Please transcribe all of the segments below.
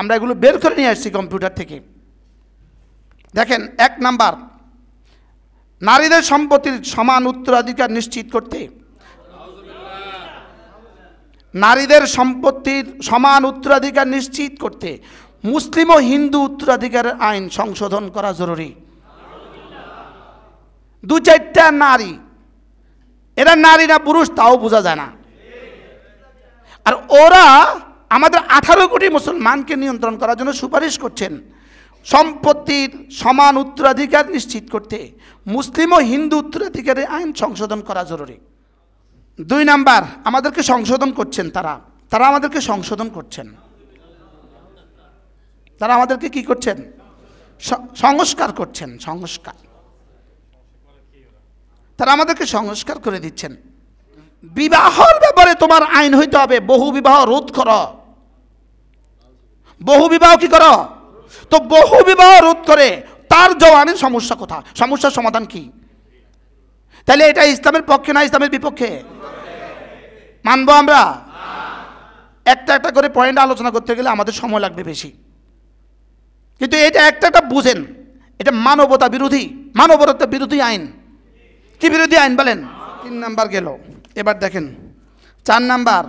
আমরা এগুলো বের করে নিয়ে আসছি কম্পিউটার থেকে। দেখেন, 1 নাম্বার, নারীদের সম্পত্তির সমান উত্তরাধিকার নিশ্চিত করতে, নারীদের সম্পত্তির সমান উত্তরাধিকার নিশ্চিত করতে মুসলিম ও হিন্দু উত্তরাধিকারের আইন সংশোধন করা জরুরি। 2-4টা নারী, এরা নারী না পুরুষ তাও বোঝা যায় না, আর ওরা আমাদের 18 কোটি মুসলমানকে নিয়ন্ত্রণ করার জন্য সুপারিশ করছেন সম্পত্তির সমান উত্তরাধিকার নিশ্চিত করতে মুসলিম ও হিন্দু উত্তরাধিকারের আইন সংশোধন করা জরুরি। 2 নাম্বার, আমাদেরকে সংশোধন করছেন তারা আমাদেরকে সংশোধন করছেন, তারা আমাদেরকে কি করছেন? সংস্কার করছেন, সংস্কার। তারা আমাদেরকে সংস্কার করে দিচ্ছেন। বিবাহের ব্যাপারে তোমার আইন হইতে হবে বহু বিবাহ রোধ করো। বহু বিবাহ কি করো? তো বহু বিবাহ রোধ করে তার জওয়ানের সমস্যা কোথায়? সমস্যার সমাধান কি? তাহলে এটা ইসলামের পক্ষে না ইসলামের বিপক্ষে? মানবো আমরা? একটা একটা করে পয়েন্ট আলোচনা করতে গেলে আমাদের সময় লাগবে বেশি, কিন্তু এটা একটা বুঝেন, এটা মানবতা বিরোধী, মানবতা বিরোধী আইন। কি বিরোধী আইন বলেন? 3 নাম্বার গেল। এবার দেখেন 4 নাম্বার,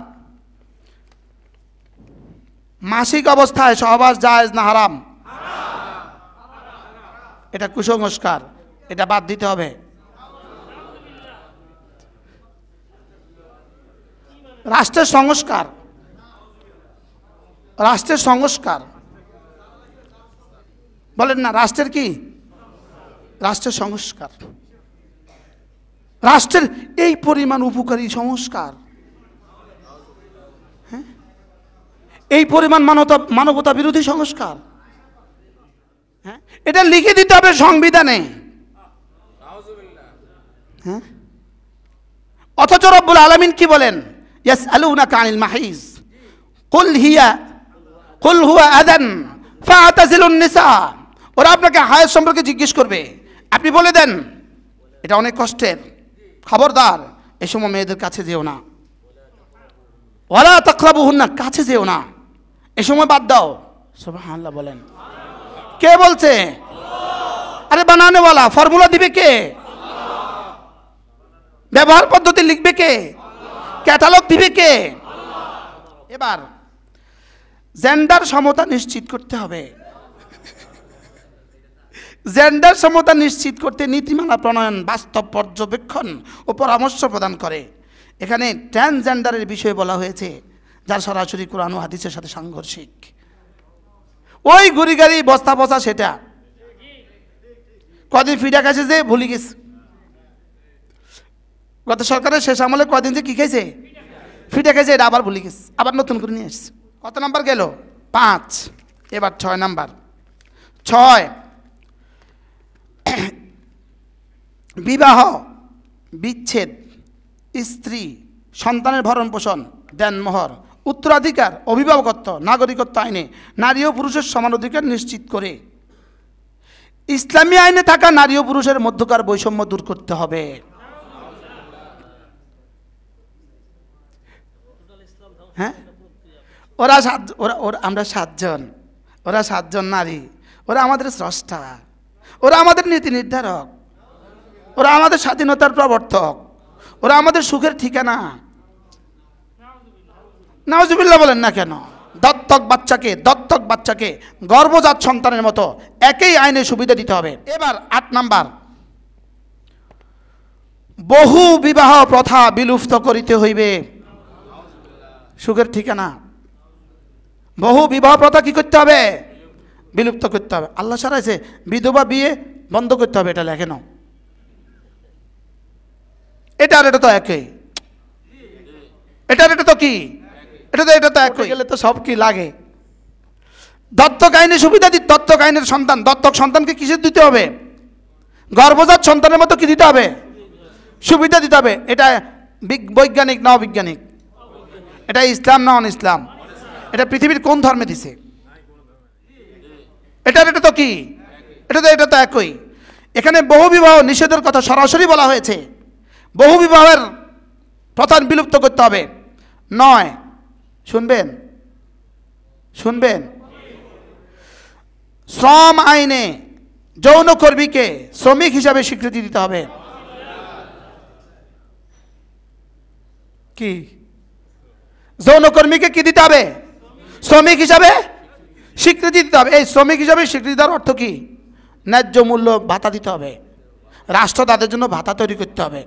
মাসিক অবস্থায় সহবাস জায়েজ না হারাম? এটা কুসংস্কার, এটা বাদ দিতে হবে। রাষ্ট্রের সংস্কার, রাষ্ট্রের সংস্কার বলেন না, রাষ্ট্রের কি? রাষ্ট্রের সংস্কার। রাষ্ট্রের এই পরিমাণ উপকারী সংস্কার, হ্যাঁ, এই পরিমাণ মানবতা বিরোধী সংস্কার, হ্যাঁ, এটা লিখে দিতে হবে সংবিধানে, হ্যাঁ। অথচ রব্বুল আলামিন কি বলেন? ইয়াসআলুনাকা আনিল মাহিজ কুল হুয়া আযান ফাআতাজিলুন নিসা। ওরা আপনাকে হায়াত সম্পর্কে জিজ্ঞেস করবে, আপনি বলে দেন এটা অনেক কষ্টের, খবরদার এই সময় মেয়েদের কাছে যেও না। ওয়ালা তাকরাবুহুন্না, কাছে যেও না, এই সময় বাদ দাও। সুবহানাল্লাহ বলেন। কে বলছে? আরে বানানেওয়ালা, ফর্মুলা দিবে কে? ব্যবহার পদ্ধতি লিখবে কে? ক্যাটালগ দিবে কে? এবার জেন্ডার সমতা নিশ্চিত করতে হবে। জেন্ডার সমতা নিশ্চিত করতে নীতিমালা প্রণয়ন, বাস্তব পর্যবেক্ষণ ও পরামর্শ প্রদান করে। এখানে ট্রান্সজেন্ডারের বিষয়ে বলা হয়েছে, যার সরাসরি কোরআন ও হাদিসের সাথে সাংঘর্ষিক। ওই গুড়িগাড়ি বস্তা বসা, সেটা কদিন ফিডা খাইছে যে ভুলে গেছে। গত সরকারের শেষ আমলে কদিন যে কি খাইছে? ফিডা খাইছে, এটা আবার ভুলে গেছে, আবার নতুন করে নিয়ে আসছে। কত নাম্বার গেল? 5। এবার 6 নাম্বার। 6, বিবাহ বিচ্ছেদ, স্ত্রী সন্তানের ভরণ পোষণ, দেনমোহর, উত্তরাধিকার, অভিভাবকত্ব, নাগরিকত্ব আইনে নারী ও পুরুষের সমান অধিকার নিশ্চিত করে ইসলামী আইনে থাকা নারী ও পুরুষের মধ্যকার বৈষম্য দূর করতে হবে। হ্যাঁ, আমরা 7 জন, ওরা 7 জন নারী, ওরা আমাদের স্রষ্টা, ওরা আমাদের নীতি নির্ধারক, ওরা আমাদের স্বাধীনতার প্রবর্তক, ওরা আমাদের সুখের ঠিকানা। নাউজুবিল্লাহ বলেন না কেন? দত্তক বাচ্চাকে গর্ভজাত সন্তানের মতো একই আইনে সুবিধা দিতে হবে। এবার 8 নাম্বার, বহু বিবাহ প্রথা বিলুপ্ত করিতে হইবে। সুখের ঠিকানা, বহু বিবাহ প্রথা কি করতে হবে? বিলুপ্ত করতে হবে। আল্লাহ সারাইছে বিধবা বিয়ে বন্ধ করতে হবে, এটা লেখে নাও। এটা আর এটা তো একই, এটা তো কি? এটা তো একই। গেলে তো সব কি লাগে? দত্তক আইনে সুবিধা দিতে, দত্তক আইনের সন্তান, দত্তক সন্তানকে কিসের দিতে হবে? গর্ভজাত সন্তানের মতো কি দিতে হবে? সুবিধা দিতে হবে। এটা বৈজ্ঞানিক না অবৈজ্ঞানিক? এটা ইসলাম না অন ইসলাম? এটা পৃথিবীর কোন ধর্মে দিছে? এটা তো কি? এটা তো একই। এখানে বহু বিবাহ নিষেধের কথা সরাসরি বলা হয়েছে। বহু বিবাহের প্রথা বিলুপ্ত করতে হবে। 9, শুনবেন শ্রম আইনে যৌনকর্মীকে শ্রমিক হিসাবে স্বীকৃতি দিতে হবে। কি যৌনকর্মীকে কি দিতে হবে? শ্রমিক হিসাবে স্বীকৃতি দিতে হবে। এই শ্রমিক হিসাবে স্বীকৃতি দেওয়ার অর্থ কি? ন্যায্য মূল্য ভাতা দিতে হবে, রাষ্ট্র তাদের জন্য ভাতা তৈরি করতে হবে।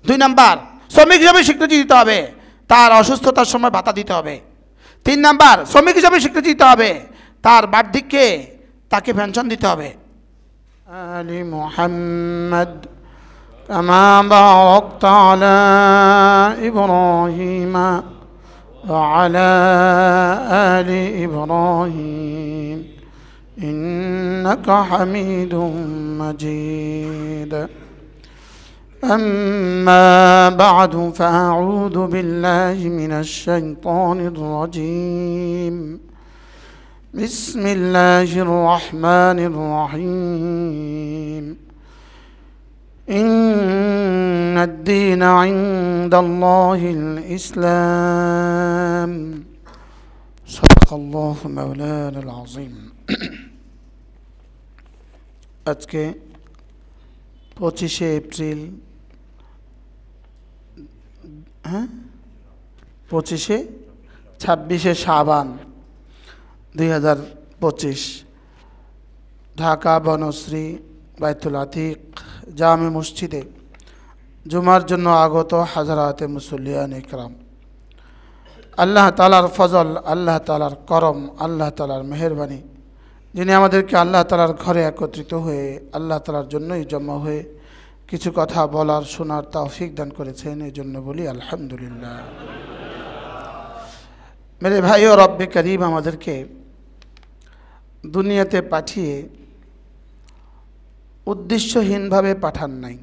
2 নাম্বার, শ্রমিক হিসাবে স্বীকৃতি দিতে হবে, তার অসুস্থতার সময় ভাতা দিতে হবে। 3 নাম্বার, শ্রমিক হিসাবে স্বীকৃতি দিতে হবে, তার বার্ধক্যে তাকে পেনশন দিতে হবে। আলি মুহাম্মদ কামা বারাকতা আলা ইব্রাহিম ওয়া আলা আলি ইব্রাহিম ইন্নাকা হামিদুম মাজিদ। أما بعد فأعوذ بالله من الشيطان الرجيم. بسم الله الرحمن الرحيم. إن الدين عند الله الإسلام. صدق الله مولانا العظيم. আজকে 25শে এপ্রিল, 26শে শাবান 2025, ঢাকা বনশ্রী বাইতুল আতিক জামে মসজিদে জুমার জন্য আগত হাজারাতে মুসল্লিয়ান ইকরাম, আল্লাহ তাআলার ফজল, আল্লাহ তাআলার করম, আল্লাহ তাআলার মেহেরবানি, যিনি আমাদেরকে আল্লাহ তাআলার ঘরে একত্রিত হয়ে আল্লাহ তাআলার জন্যই জমা হয়ে কিছু কথা বলার শোনার তৌফিক দান করেছেন, এই জন্য বলি আলহামদুলিল্লাহ। মেরে ভাই ও রব্বে করিম আমাদেরকে দুনিয়াতে পাঠিয়ে উদ্দেশ্যহীনভাবে পাঠান নাই,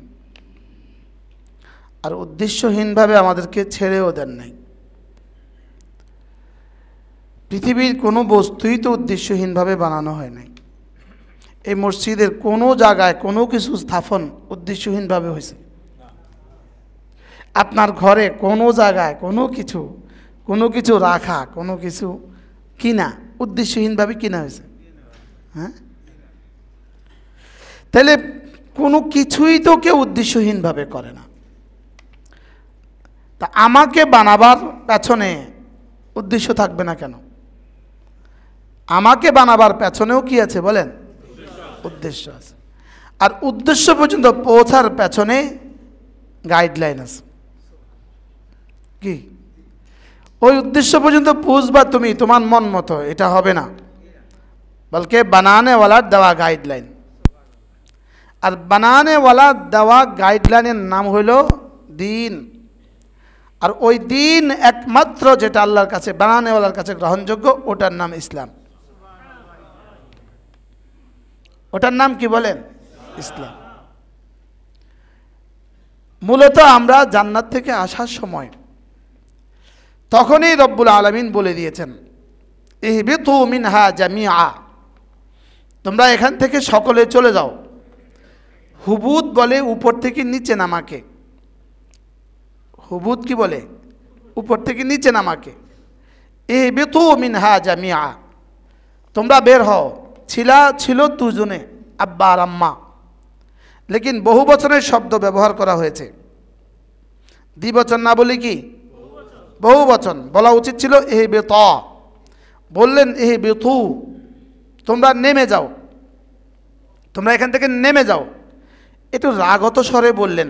আর উদ্দেশ্যহীনভাবে আমাদেরকে ছেড়েও দেন নাই। পৃথিবীর কোনো বস্তুই তো উদ্দেশ্যহীনভাবে বানানো হয় নাই। এই মসজিদের কোনো জায়গায় কোনো কিছু স্থাপন উদ্দেশ্যহীনভাবে হয়েছে? আপনার ঘরে কোনো জায়গায় কোনো কিছু রাখা, কোনো কিছু কিনা উদ্দেশ্যহীনভাবে কিনা হয়েছে? হ্যাঁ, তাহলে কোনো কিছুই তো কেউ উদ্দেশ্যহীনভাবে করে না। তা আমাকে বানাবার পেছনে উদ্দেশ্য থাকবে না কেন? আমাকে বানাবার পেছনেও কি আছে বলেন? উদ্দেশ্য আছে। আর উদ্দেশ্য পর্যন্ত পৌঁছার পেছনে গাইডলাইন আছে। কি? ওই উদ্দেশ্য পর্যন্ত পৌঁছবা তুমি তোমার মন মতো, এটা হবে না, বলকে বানানেওয়ালার দেওয়া গাইডলাইন। আর বানানেওয়ালা দেওয়া গাইডলাইনের নাম হইল দিন। আর ওই দিন একমাত্র যেটা আল্লাহর কাছে, বানানেওয়ালার কাছে গ্রহণযোগ্য, ওটার নাম ইসলাম। ওটার নাম কি বলেন? ইসলাম। মূলত আমরা জান্নাত থেকে আসার সময় তখনই রব্বুল আলামিন বলে দিয়েছেন, ইহবিতু মিনহা জামিআ, তোমরা এখান থেকে সকলে চলে যাও। হুবুত বলে উপর থেকে নিচে নামাকে। হুবুত কি বলে? উপর থেকে নিচে নামাকে। ইহবিতু মিনহা জামিআ, তোমরা বের হও। ছিল দুজনে, আব্বা আর আম্মা, লেকিন বহু বচনের শব্দ ব্যবহার করা হয়েছে। দ্বিবচন না বলি কি বহু বচন বলা উচিত ছিল। ইহবিত, বললেন ইহবিতু, তোমরা নেমে যাও, তোমরা এখান থেকে নেমে যাও। একটু রাগত স্বরে বললেন,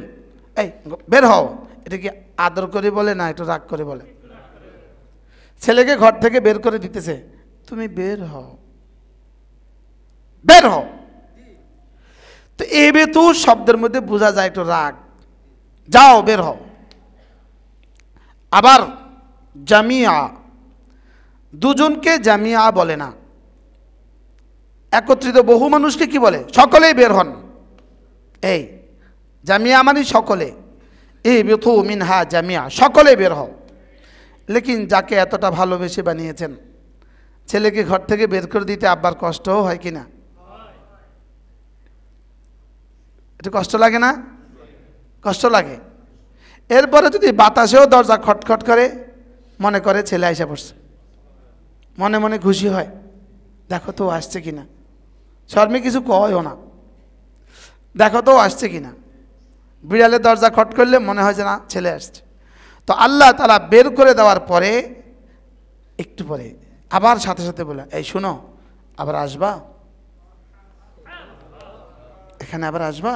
এই বের হও। এটা কি আদর করে বলে না একটু রাগ করে বলে? ছেলেকে ঘর থেকে বের করে দিতেছে, তুমি বের হও, বের হও। তো ইহবিতু শব্দের মধ্যে বোঝা যায় একটু রাগ, যাও বের হও। আবার জামিয়া, দুজনকে জামিয়া বলে না, একত্রিত বহু মানুষকে কি বলে? সকলেই বের হন। এই জামিয়া মানে সকলে। ইহবিতু মিনহা জামিয়া, সকলে বের হও। লেকিন যাকে এতটা ভালোবেসে বানিয়েছেন, ছেলেকে ঘর থেকে বের করে দিতে আব্বার কষ্টও হয় কিনা? একটু কষ্ট লাগে না? কষ্ট লাগে। এরপরে যদি বাতাসেও দরজা খটখট করে, মনে করে ছেলে আইসা পড়ছে, মনে মনে খুশি হয়, দেখো তো আসছে কিনা, শর্মে কিছু কয়ও না, দেখো তো আসছে কিনা। বিড়ালের দরজা খট করলে মনে হয় যে না ছেলে আসছে। তো আল্লাহ তাআলা বের করে দেওয়ার পরে একটু পরে আবার সাথে সাথে বলে, এই শোনো, আবার আসবা, এখানে আবার আসবা,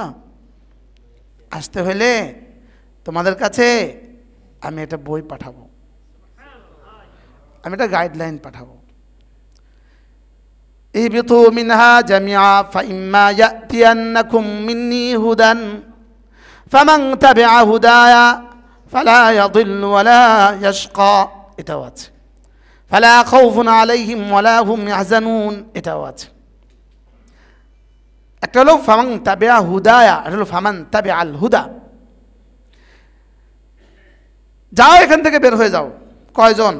আসতে হলে তোমাদের কাছে আমি একটা বই পাঠাবো, আমি একটা গাইডলাইন পাঠাবো। ইহবিতু মিনহা জামিআ ফাইম্মা ইয়াতিয়ান্নাকুম মিন্নী হুদান ফামান তাবিআ হুদায়া ফালা ইয়াদিল্লু ওয়ালা ইয়াশকা, এটাও আছে। ফালা খাউফুন আলাইহিম ওয়ালা হুম ইয়াহজানুন, এটাও আছে। একটা হলো ফামান তাবিআ হুদায়া, এটা হলো ফামান তাবিআল হুদা। যাও এখান থেকে বের হয়ে যাও। কয়জন?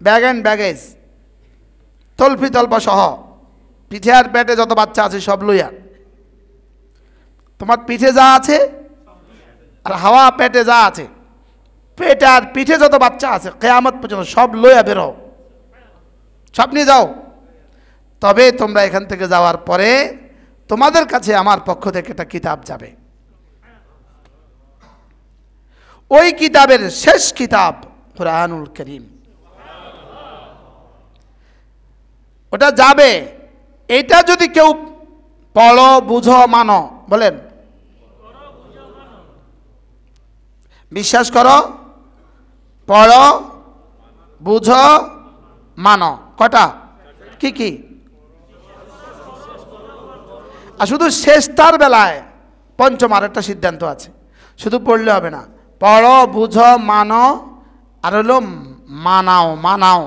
ব্যাগ অ্যান্ড ব্যাগেজ, তলফি তলপা সহ, পিঠে আর পেটে যত বাচ্চা আছে সব লইয়া। তোমার পিঠে যা আছে আর হাওয়া পেটে যা আছে, পেটে আর পিঠে যত বাচ্চা আছে কিয়ামত পর্যন্ত সব লইয়া বেরো, সব নিয়ে যাও। তবে তোমরা এখান থেকে যাওয়ার পরে তোমাদের কাছে আমার পক্ষ থেকে একটা কিতাব যাবে। ওই কিতাবের শেষ কিতাব কুরআনুল কারীম, ওটা যাবে। এটা যদি কেউ পড়ো, বুঝো, মানো, বলেন বিশ্বাস করো, পড়ো, বুঝো, মানো, কটা? কি কি? আর শুধু শেষটার বেলায় পঞ্চম আরেকটা সিদ্ধান্ত আছে, শুধু পড়লে হবে না, পড়ো, বুঝো, মানো, আর হলো মানাও। মানাও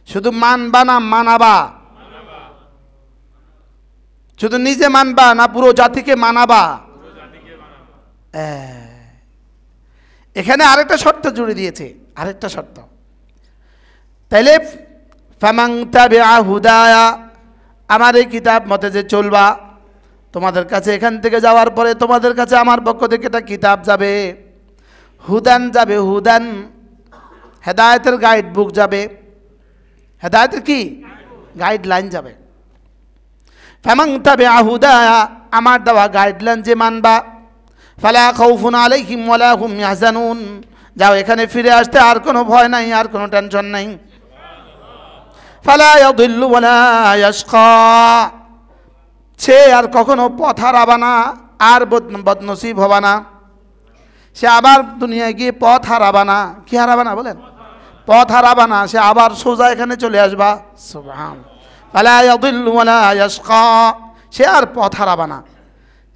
শুধু মানবা না, মানাবা। শুধু নিজে মানবা না, পুরো জাতিকে মানাবা। এখানে আরেকটা শর্ত জুড়ে দিয়েছে, আরেকটা শর্ত। তাইলে ফামান তাবিআ হুদায়া, আমার এই কিতাব মতে যে চলবা, তোমাদের কাছে এখান থেকে যাওয়ার পরে তোমাদের কাছে আমার পক্ষ থেকে একটা কিতাব যাবে, হুদান যাবে, হুদান হেদায়েতের গাইড বুক যাবে। হেদায়েতের কি? গাইডলাইন যাবে। ফামান তাবিআ হুদায়া, আমার দেওয়া গাইডলাইন যে মানবা, ফালা খাউফুন আলাইহিম ওয়ালা হুম ইয়াহজানুন, যাও এখানে ফিরে আসতে আর কোনো ভয় নাই, আর কোনো টেনশন নাই। ফালা ইয়াদিল্লু ওয়ালা ইয়াশকা, সে আর কখনো পথ হারাবা না, আর বদনসিব হবা না। সে আবার দুনিয়ায় গিয়ে পথ হারাবা না। কি হারাবা না বলেন? পথ হারাবা না, সে আবার সোজা এখানে চলে আসবা। সুবহান। ফালা ইয়াদিল্লু ওয়ালা ইয়াশকা, সে আর পথ হারাবা না,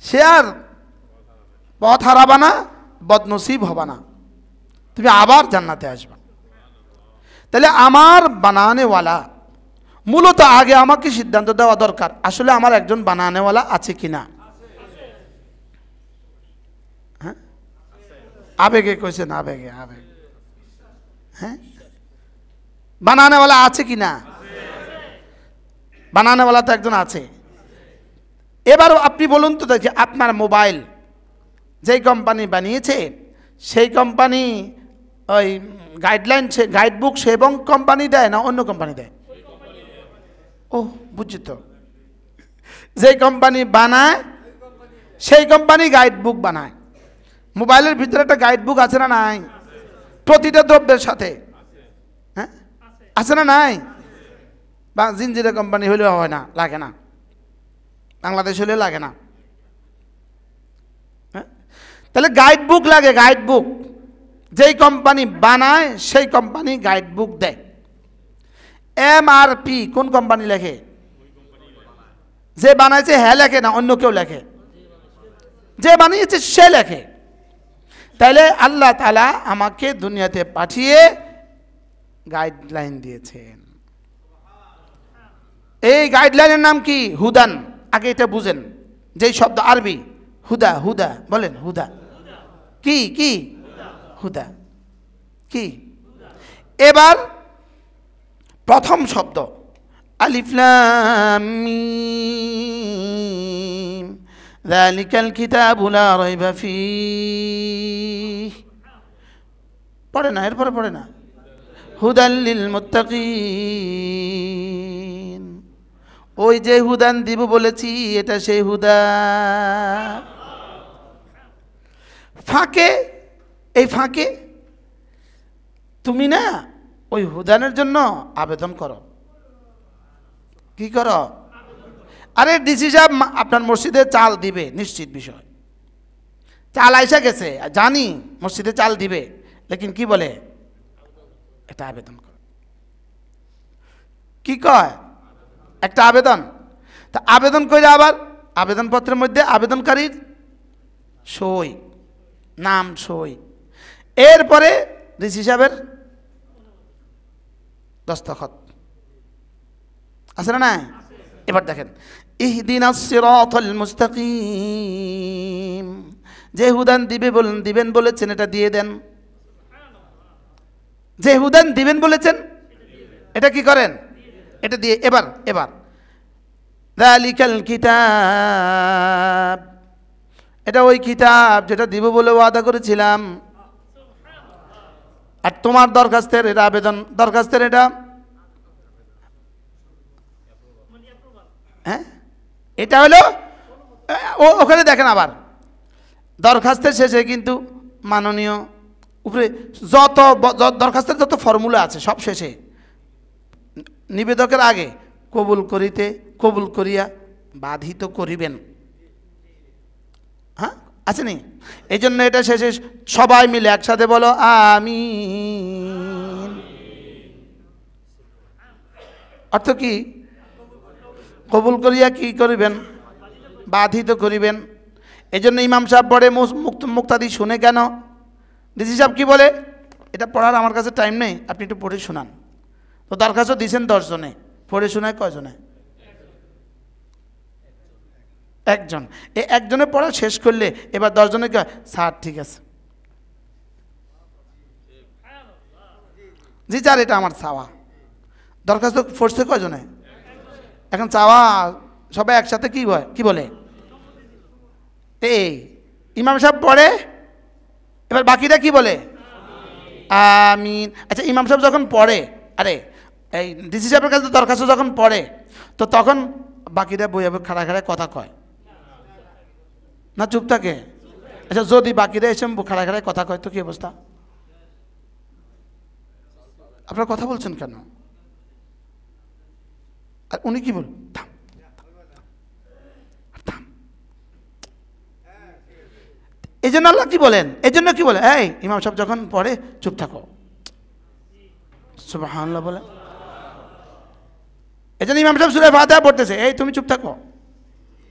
সে আর পথ হারাবা না, বদনসিব হবা না, তুমি আবার জান্নাতে আসবা। তাহলে আমার বানানেওয়ালা, মূলত আগে আমাকে সিদ্ধান্ত দেওয়া দরকার, আসলে আমার একজন বানানেওয়ালা আছে কিনা। হ্যাঁ, আবেগে কইছেন, আবেগে, আবেগ। হ্যাঁ, বানানেওয়ালা আছে কিনা? বানানেওয়ালা তো একজন আছে। এবার আপনি বলুন তো দেখি, আপনার মোবাইল যেই কোম্পানি বানিয়েছে, সেই কোম্পানি ওই গাইডলাইন, গাইডবুক সে এবং কোম্পানি দেয় না অন্য কোম্পানি দেয়? ও বুঝছি তো, যেই কোম্পানি বানায় সেই কোম্পানি গাইডবুক বানায়। মোবাইলের ভিতরে একটা গাইডবুক আছে না নাই? প্রতিটা দ্রব্যের সাথে, হ্যাঁ আছে না নাই? বা জিনজিরা কোম্পানি হলেও হয় না, লাগে না, বাংলাদেশ হলেও লাগে না। হ্যাঁ, তাহলে গাইডবুক লাগে, গাইডবুক। যেই কোম্পানি বানায় সেই কোম্পানি গাইডবুক দেয়। MRP কোন কোম্পানি লেখে? যে বানাইছে হ্যাঁ লেখে না অন্য কেউ লেখে? যে বানিয়েছে সে লেখে। তাইলে আল্লাহ তাআলা আমাকে দুনিয়াতে পাঠিয়ে গাইডলাইন দিয়েছেন। এই গাইডলাইনের নাম কি? হুদান। আগে এটা বুঝেন, যেই শব্দ আরবি হুদা, হুদা বলেন, হুদা কি? কি হুদা কি? এবার প্রথম শব্দ আলিফ লাম মিম, যালিকাল কিতাবু লা রাইবা ফীহ। পড়ে না, এরপরে পড়ে না। হুদাল লিল মুত্তাকিন। ওই যে হুদান দিব বলেছি এটা সেই হুদা। ফাঁকে, এই ফাঁকে তুমি না ওই হুদানের জন্য আবেদন করো। কি করো? আরে ডিসি সাহেব আপনার মসজিদে চাল দিবে, নিশ্চিত বিষয়, চাল আইসা গেছে, জানি মসজিদে চাল দিবে, লেকিন কি বলে এটা আবেদন করো। কি কয়? একটা আবেদন। তা আবেদন করে আবার আবেদনপত্রের মধ্যে আবেদনকারীর সই, নাম, সই, এরপরে ডিসি সাহেবের দস্তখত আছে না নাই? এবার দেখেন, ইহদিনাস সিরাতাল মুস্তাকিম, যে হুদান দিবেন বলেছেন এটা দিয়ে দেন। যে হুদান দিবেন বলেছেন এটা কি করেন? এটা দিয়ে। এবার যালিকাল কিতাব, এটা ওই কিতাব যেটা দিব বলে ওয়াদা করেছিলাম। আর তোমার দরখাস্তের এটা আবেদন, দরখাস্তের এটা, হ্যাঁ, এটা হলো ওখানে দেখেন আবার দরখাস্তের শেষে কিন্তু মাননীয় উপরে যত দরখাস্তের যত ফর্মুলা আছে সব শেষে নিবেদকের আগে কবুল করিয়া বাধিত করিবেন, হ্যাঁ আছে নি? এই জন্য এটা শেষে সবাই মিলে একসাথে বলো আমিন। অর্থ কি? কবুল করিয়া কি করিবেন? বাধিত করিবেন। এই জন্য ইমাম সাহেব পড়ে মুক্তাদি শুনে কেন? ডিসি সাহেব কি বলে? এটা পড়ার আমার কাছে টাইম নেই, আপনি একটু পড়ে শোনান। তো দরখাস্ত দিয়েছেন 10 জনে, পড়ে শোনায় কয়জনে? একজন। এই একজনে পড়া শেষ করলে এবার 10 জনে কয় স্যার ঠিক আছে, জি স্যার এটা আমার চাওয়া। দরখাস্ত পড়ছে কয়জনে? এখন চাওয়া সবাই একসাথে কি বলে? এই ইমাম সাহেব পড়ে, এবার বাকিরা কি বলে? আমিন। আচ্ছা, ইমাম সাহেব যখন পড়ে, আরে এই ডিসি সাহেবের কাছে দরখাস্ত যখন পড়ে, তো তখন বাকিরা বইয়ে খাড়া কথা কয় না চুপ থাকে? আচ্ছা, যদি বাকিরা এসে খাড়া কথা কয় তো কি অবস্থা? আপনারা কথা বলছেন কেন? আর উনি কি বল? থাম। এই জন্য আল্লাহ কি বলেন? এই জন্য কি বলে? এই ইমাম সাহেব যখন পড়ে চুপ থাকো, সুবহানাল্লাহ বলে। এই জন্য ইমাম সাহেব সূরা ফাতিহা পড়তেছে, এই তুমি চুপ থাকো,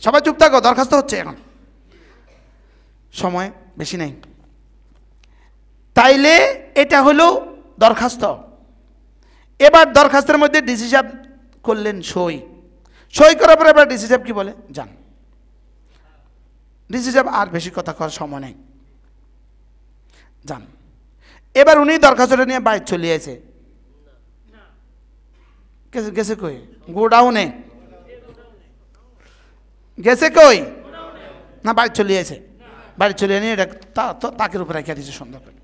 সবাই চুপ থাকো, দরখাস্ত হচ্ছে, এখন সময় বেশি নেই। তাইলে এটা হলো দরখাস্ত। এবার দরখাস্তের মধ্যে ডিসি সাহেব করলেন সই করার পরে এবার ডিসি সাহেব কি বলে? যান। ডিসি সাহেব আর বেশি কথা করার সময় নেই, যান। এবার উনি দরখাস্তটা নিয়ে বাইরে চলে এসে গেছে কই? গোডাউনে গেছে কই? না, বাইরে চলে এসে, বাড়ি চলে নিয়ে এটা তাকের উপরে রেখে দিয়েছে সুন্দর করে।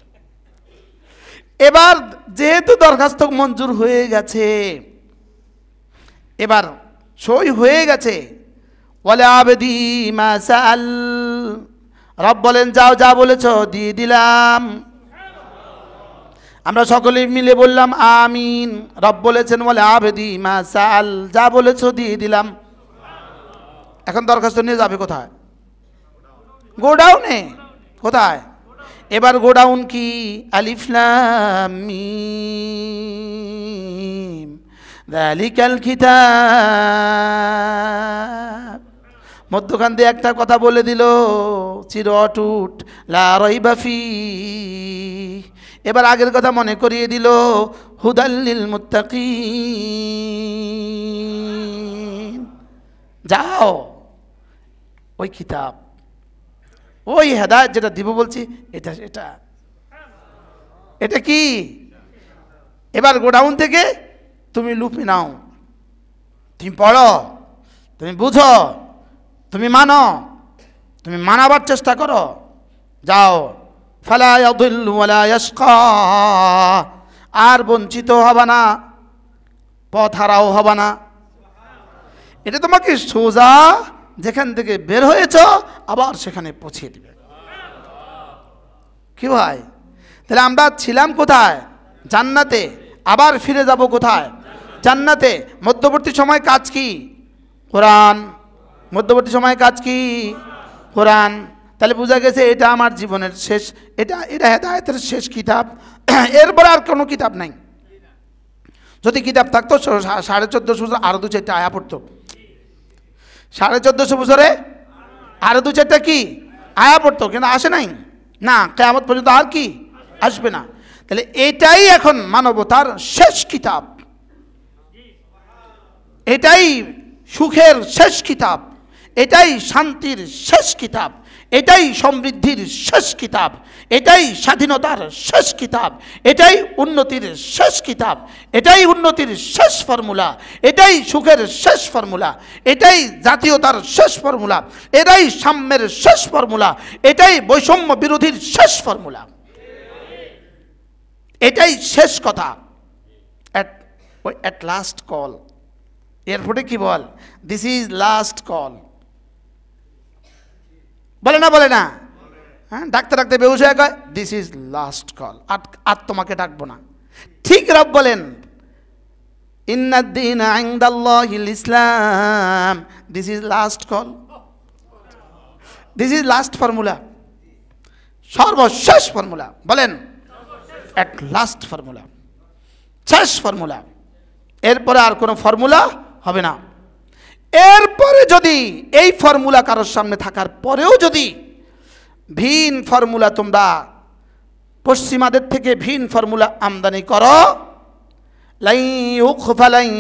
এবার যেহেতু দরখাস্ত মঞ্জুর হয়ে গেছে, এবার সই হয়ে গেছে, বলে আবেদি মা সাল, রব বলেন যাও যা বলেছো দিয়ে দিলাম। আমরা সকলে মিলে বললাম আমিন। রব বলেছেন বলে আবেদি মা সাল, যা বলেছো দিয়ে দিলাম। এখন দরখাস্ত নিয়ে যাবে কোথায়? গোডাউনে। কোথায়? এবার গোডাউন কি? আলিফ লাম মিম যালিকাল কিতাব। মধ্যখান দিয়ে একটা কথা বলে দিল চির অটুট, লা রাইবা ফি। এবার আগের কথা মনে করিয়ে দিল, হুদাল লিল মুত্তাকিন। যাও ওই কিতাব, ওই হেদায়েত যেটা দিব বলছি, এটা কি? এবার গোডাউন থেকে তুমি লুপি নাও, তুমি পড়ো, তুমি বুঝো, তুমি মানো, তুমি মানাবার চেষ্টা করো। যাও, ফালা ইয়াদুল্লু ওয়ালা ইয়াশকা। আর বঞ্চিত হবে না, পথ হারাও হবে না। এটা তোমাকে সোজা যেখান থেকে বের হয়েছ আবার সেখানে পৌঁছে দিবে। কি ভাই, তাহলে আমরা ছিলাম কোথায়? জান্নাতে, আবার ফিরে যাব কোথায়? জান্নাতে। মধ্যবর্তী সময় কাজ কি? কোরআন। মধ্যবর্তী সময় কাজ কি? কোরআন। তাহলে বোঝা গেছে এটা আমার জীবনের শেষ, এটা হেদায়েতের শেষ কিতাব, এরপর আর কোনো কিতাব নাই। যদি কিতাব থাকতো 1450 বছর আরো 2-4টা আয়া পড়তো। 1450 বছরে আরো 2-4টা কি আয়া পড়তো, কিন্তু আসে নাই না, কিয়ামত পর্যন্ত আর কি আসবে না। তাহলে এটাই এখন মানবতার শেষ কিতাব, এটাই সুখের শেষ কিতাব, এটাই শান্তির শেষ কিতাব, এটাই সমৃদ্ধির শেষ কিতাব, এটাই স্বাধীনতার শেষ কিতাব, এটাই উন্নতির শেষ কিতাব, এটাই উন্নতির শেষ ফর্মুলা, এটাই সুখের শেষ ফর্মুলা, এটাই জাতীয়তার শেষ ফর্মুলা, এটাই সাম্যের শেষ ফর্মুলা, এটাই বৈষম্য বিরোধীর শেষ ফর্মুলা, এটাই শেষ কথা। At last call. এয়ারপোর্টে কি বল? This is last call. বলে না, বলে না? হ্যাঁ, ডাকতে ডাকতে বেহুশ হয়ে গেল, দিস ইজ লাস্ট কল, আর তোমাকে ডাকবো না। ঠিক রব বলেন, ইন্নাদ-দীন ইনদাল্লাহিল ইসলাম, this is last call, this is last formula, সর্বশেষ ফর্মুলা। বলেন, এট লাস্ট ফর্মুলা, শেষ ফর্মুলা। এরপরে আর কোনো ফর্মুলা হবে না। এরপরে যদি এই ফর্মুলা কারোর সামনে থাকার পরেও যদি ভিন ফর্মুলা তোমরা পশ্চিমাদের থেকে ভিন ফর্মুলা আমদানি করো, লাই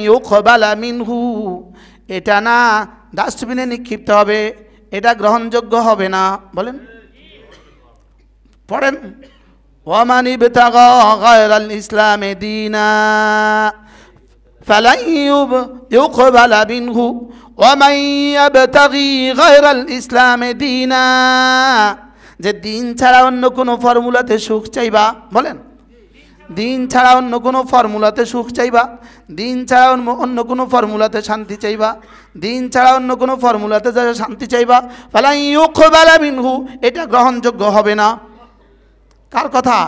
ইউকবালা মিনহু, এটা না ডাস্টবিনে নিক্ষিপ্ত হবে, এটা গ্রহণযোগ্য হবে না। বলেন, পড়েন, ওয়ামান ইবতাগা গায়রাল ইসলামি দীনা ফালান ইউকবালা মিনহু ওয়ামান ইয়াবতাগি গায়রাল ইসলামি দীনা। যে দিন ছাড়া অন্য কোনো ফর্মুলাতে সুখ চাইবা, বলেন, দিন ছাড়া অন্য কোনো ফর্মুলাতে সুখ চাইবা, দিন ছাড়া অন্য কোনো ফর্মুলাতে শান্তি চাইবা, দিন ছাড়া অন্য কোনো ফর্মুলাতে যারা শান্তি চাইবা, ফালান ইউকবালা মিনহু, এটা গ্রহণযোগ্য হবে না। কার কথা?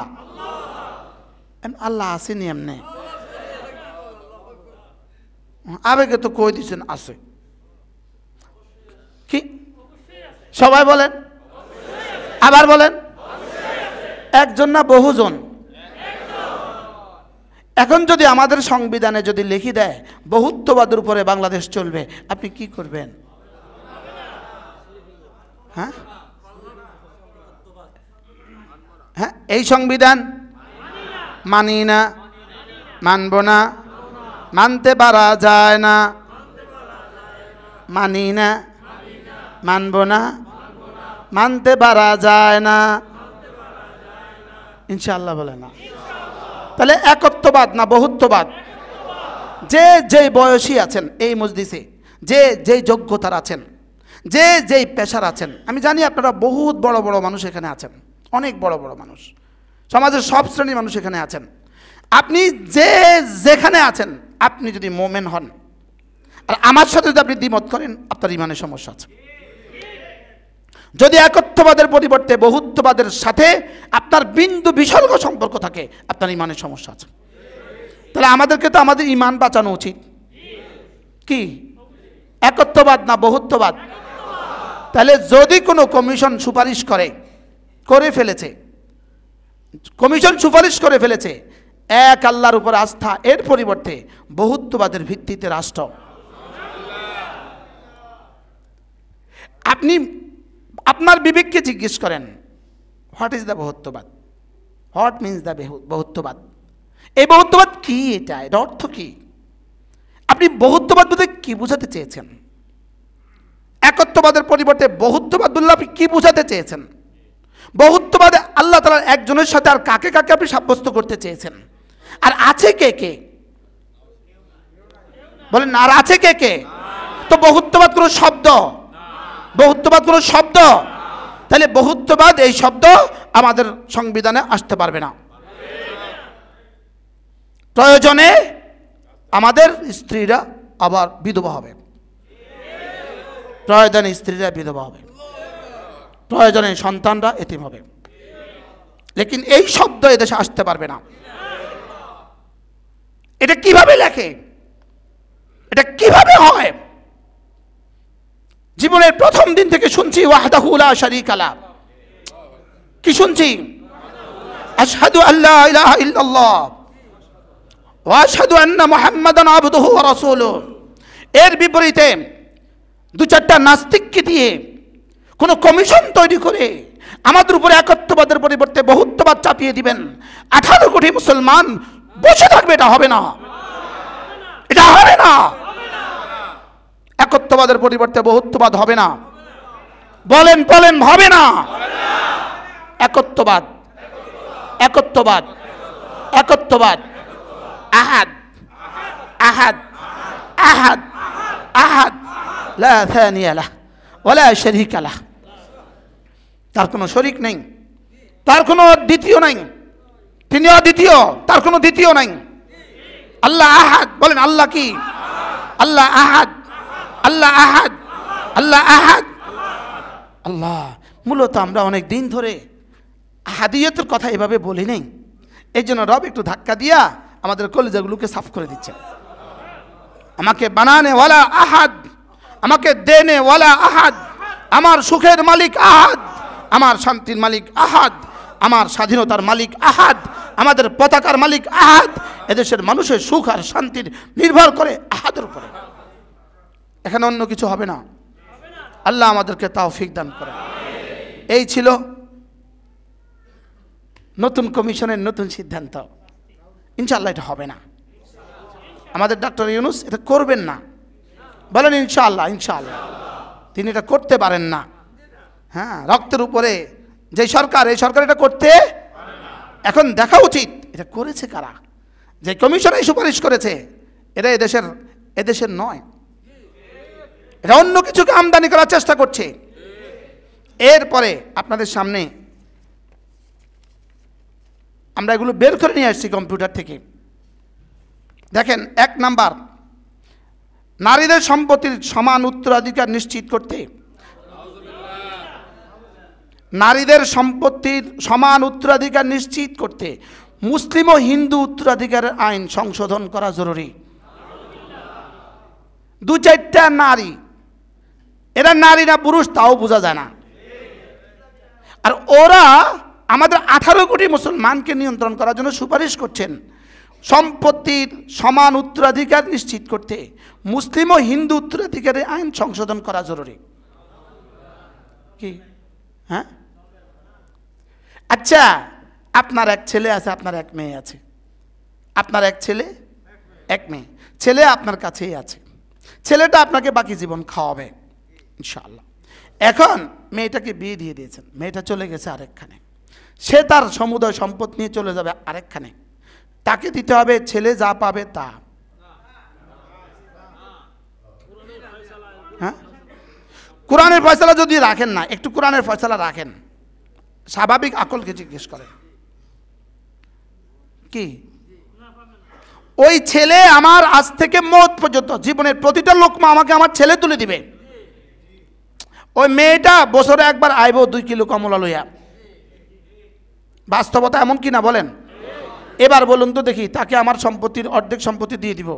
আল্লাহ আসেনি এমনি, আবেগে তো কই দিচ্ছেন আছে। কি সবাই বলেন, আবার বলেন, একজন না বহুজন। এখন যদি আমাদের সংবিধানে যদি লিখে দেয় বহুত্ববাদের উপরে বাংলাদেশ চলবে, আপনি কি করবেন? হ্যাঁ, হ্যাঁ, এই সংবিধান মানি না, মানব না, মানতে পারা যায় না, মানি না, মানব না, মানতে পারা যায় না, ইনশাআল্লাহ বলে না। তাহলে একত্ববাদ না বহুত্ববাদ? যে যেই বয়সী আছেন এই মজলিসে, যে যেই যোগ্যতার আছেন, যে যেই পেশার আছেন, আমি জানি আপনারা বহুত বড় বড় মানুষ এখানে আছেন, অনেক বড় বড় মানুষ, সমাজের সব শ্রেণীর মানুষ এখানে আছেন। আপনি যে যেখানে আছেন, আপনি যদি মোমেন হন আর আমার সাথে যদি আপনি দ্বিমত করেন, আপনার ইমানের সমস্যা আছে। যদি একত্ববাদের পরিবর্তে বহুত্ববাদের সাথে আপনার বিন্দু বিসর্গ সম্পর্ক থাকে, আপনার ইমানের সমস্যা আছে। তাহলে আমাদেরকে তো আমাদের ইমান বাঁচানো উচিত। কি একত্ববাদ না বহুত্ববাদ? তাহলে যদি কোনো কমিশন সুপারিশ করে ফেলেছে, কমিশন সুপারিশ করে ফেলেছে এক আল্লাহর উপর আস্থা, এর পরিবর্তে বহুত্ববাদের ভিত্তিতে রাষ্ট্র, আপনি আপনার বিবেককে জিজ্ঞেস করেন, হোয়াট ইজ দ্য বহুত্ববাদ? হোয়াট মিনস দ্য বহুত্ববাদ? এই বহুত্ববাদ কি? এটা অর্থ কি? আপনি বহুত্ববাদ বলতে কি বোঝাতে চেয়েছেন? একত্ববাদের পরিবর্তে বহুত্ববাদ বললে আপনি কি বোঝাতে চেয়েছেন? বহুত্ববাদে আল্লাহ তাআলা একজনের সাথে আর কাকে কাকে আপনি সাব্যস্ত করতে চেয়েছেন? আর আছে কে কে? বলেন, আর আছে কে কে? তো বহুত্ববাদ কোনো শব্দ? বহুত্ববাদ কোনো শব্দ? তাহলে বহুত্ববাদ এই শব্দ আমাদের সংবিধানে আসতে পারবে না। প্রয়োজনে আমাদের স্ত্রীরা আবার বিধবা হবে, প্রয়োজনে স্ত্রীরা বিধবা হবে, প্রয়োজনে সন্তানরা এতিম হবে। লেকিন এই শব্দ এদেশে আসতে পারবে না। এটা কিভাবে লেখে, এটা কিভাবে হয়? জীবনের প্রথম দিন থেকে শুনছি ওয়াহদাহু লা শারীকা লাহ। কি শুনছি? আশহাদু আল্লা ইলাহা ইল্লাল্লাহ ওয়া আশহাদু আন্না মুহাম্মাদান আবদুহু ওয়া রাসূলুহু। এর বিপরীতে দু চারটা নাস্তিককে দিয়ে কোন কমিশন তৈরি করে আমাদের উপরে একত্ববাদের পরিবর্তে বহুত্ববাদ চাপিয়ে দিবেন, 18 কোটি মুসলমান বসে থাকবে, এটা হবে না, এটা হবে না। একত্ববাদের পরিবর্তে বহুত্ববাদ হবে না। বলেন বলেন, হবে না। একত্ববাদ, একত্ববাদ, একত্ববাদ। আহাদ, আহাদ, আহাদ, আহাদ, লা থানিয়া লাহ ওয়ালা শারীকা লাহ। তার কোনো শরীক নেই, তার কোনো দ্বিতীয় নাই, তিনি অদ্বিতীয়, তার কোনো দ্বিতীয় নাই। আল্লাহ আহাদ। বলেন আল্লাহ কি? আল্লাহ আহাদ, আল্লাহ আহাদ, আল্লাহ আহাদ, আল্লাহ। মূলত আমরা অনেক দিন ধরে আহাদিয়তের কথা এভাবে বলি নাই, এই জন্য রব একটু ধাক্কা দিয়া আমাদের কলিজাগুলোকে সাফ করে দিচ্ছে। আমাকে বানানে ওয়ালা আহাদ, আমাকে দেনে ওয়ালা আহাদ, আমার সুখের মালিক আহাদ, আমার শান্তির মালিক আহাদ, আমার স্বাধীনতার মালিক আহাদ, আমাদের পতাকার মালিক আহাদ। এদেশের মানুষের সুখ আর শান্তির নির্ভর করে আহাদের উপরে, এখানে অন্য কিছু হবে না। আল্লাহ আমাদেরকে তৌফিক দান করে। এই ছিল নতুন কমিশনের নতুন সিদ্ধান্ত। ইনশাআল্লাহ এটা হবে না। আমাদের ডক্টর ইউনূস এটা করবেন না। বলেন ইনশাআল্লাহ। ইনশাআল্লাহ তিনি এটা করতে পারেন না। হ্যাঁ, রক্তের উপরে যে সরকার, এই সরকার এটা করতে, এখন দেখা উচিত এটা করেছে কারা। যে কমিশনে সুপারিশ করেছে এটা এদেশের নয়, এটা অন্য কিছুকে আমদানি করার চেষ্টা করছে। এরপরে আপনাদের সামনে আমরা এগুলো বের করে নিয়ে আসছি কম্পিউটার থেকে। দেখেন, 1 নাম্বার, নারীদের সম্পত্তির সমান উত্তরাধিকার নিশ্চিত করতে, নারীদের সম্পত্তির সমান উত্তরাধিকার নিশ্চিত করতে মুসলিম ও হিন্দু উত্তরাধিকারের আইন সংশোধন করা জরুরি। 2-4টা নারী, এরা নারী না পুরুষ তাও বোঝা যায় না, আর ওরা আমাদের 18 কোটি মুসলমানকে নিয়ন্ত্রণ করার জন্য সুপারিশ করছেন সম্পত্তির সমান উত্তরাধিকার নিশ্চিত করতে মুসলিম ও হিন্দু উত্তরাধিকারের আইন সংশোধন করা জরুরি। কি? হ্যাঁ, আচ্ছা, আপনার এক ছেলে আছে, আপনার এক মেয়ে আছে, আপনার এক ছেলে এক মেয়ে, ছেলে আপনার কাছেই আছে, ছেলেটা আপনাকে বাকি জীবন খাওয়াবে ইনশাআল্লাহ। এখন মেয়েটাকে বিয়ে দিয়ে দিয়েছেন, মেয়েটা চলে গেছে আরেকখানে, সে তার সমুদয় সম্পদ নিয়ে চলে যাবে আরেকখানে, তাকে দিতে হবে ছেলে যা পাবে তা। হ্যাঁ, কোরআনের ফয়সালা যদি রাখেন না, একটু কোরআনের ফয়সালা রাখেন, স্বাভাবিক আকলকে জিজ্ঞেস করেন। কি? ওই ছেলে আমার আজ থেকে মওত পর্যন্ত জীবনের প্রতিটা লোকমা আমাকে আমার ছেলে তুলে দিবে। ওই মেয়েটা বছরে একবার আইব 2 কিলো কমলা লইয়া। বাস্তবতা এমন কি না বলেন? এবার বলুন তো দেখি, তাকে আমার সম্পত্তির অর্ধেক সম্পত্তি দিয়ে দিব?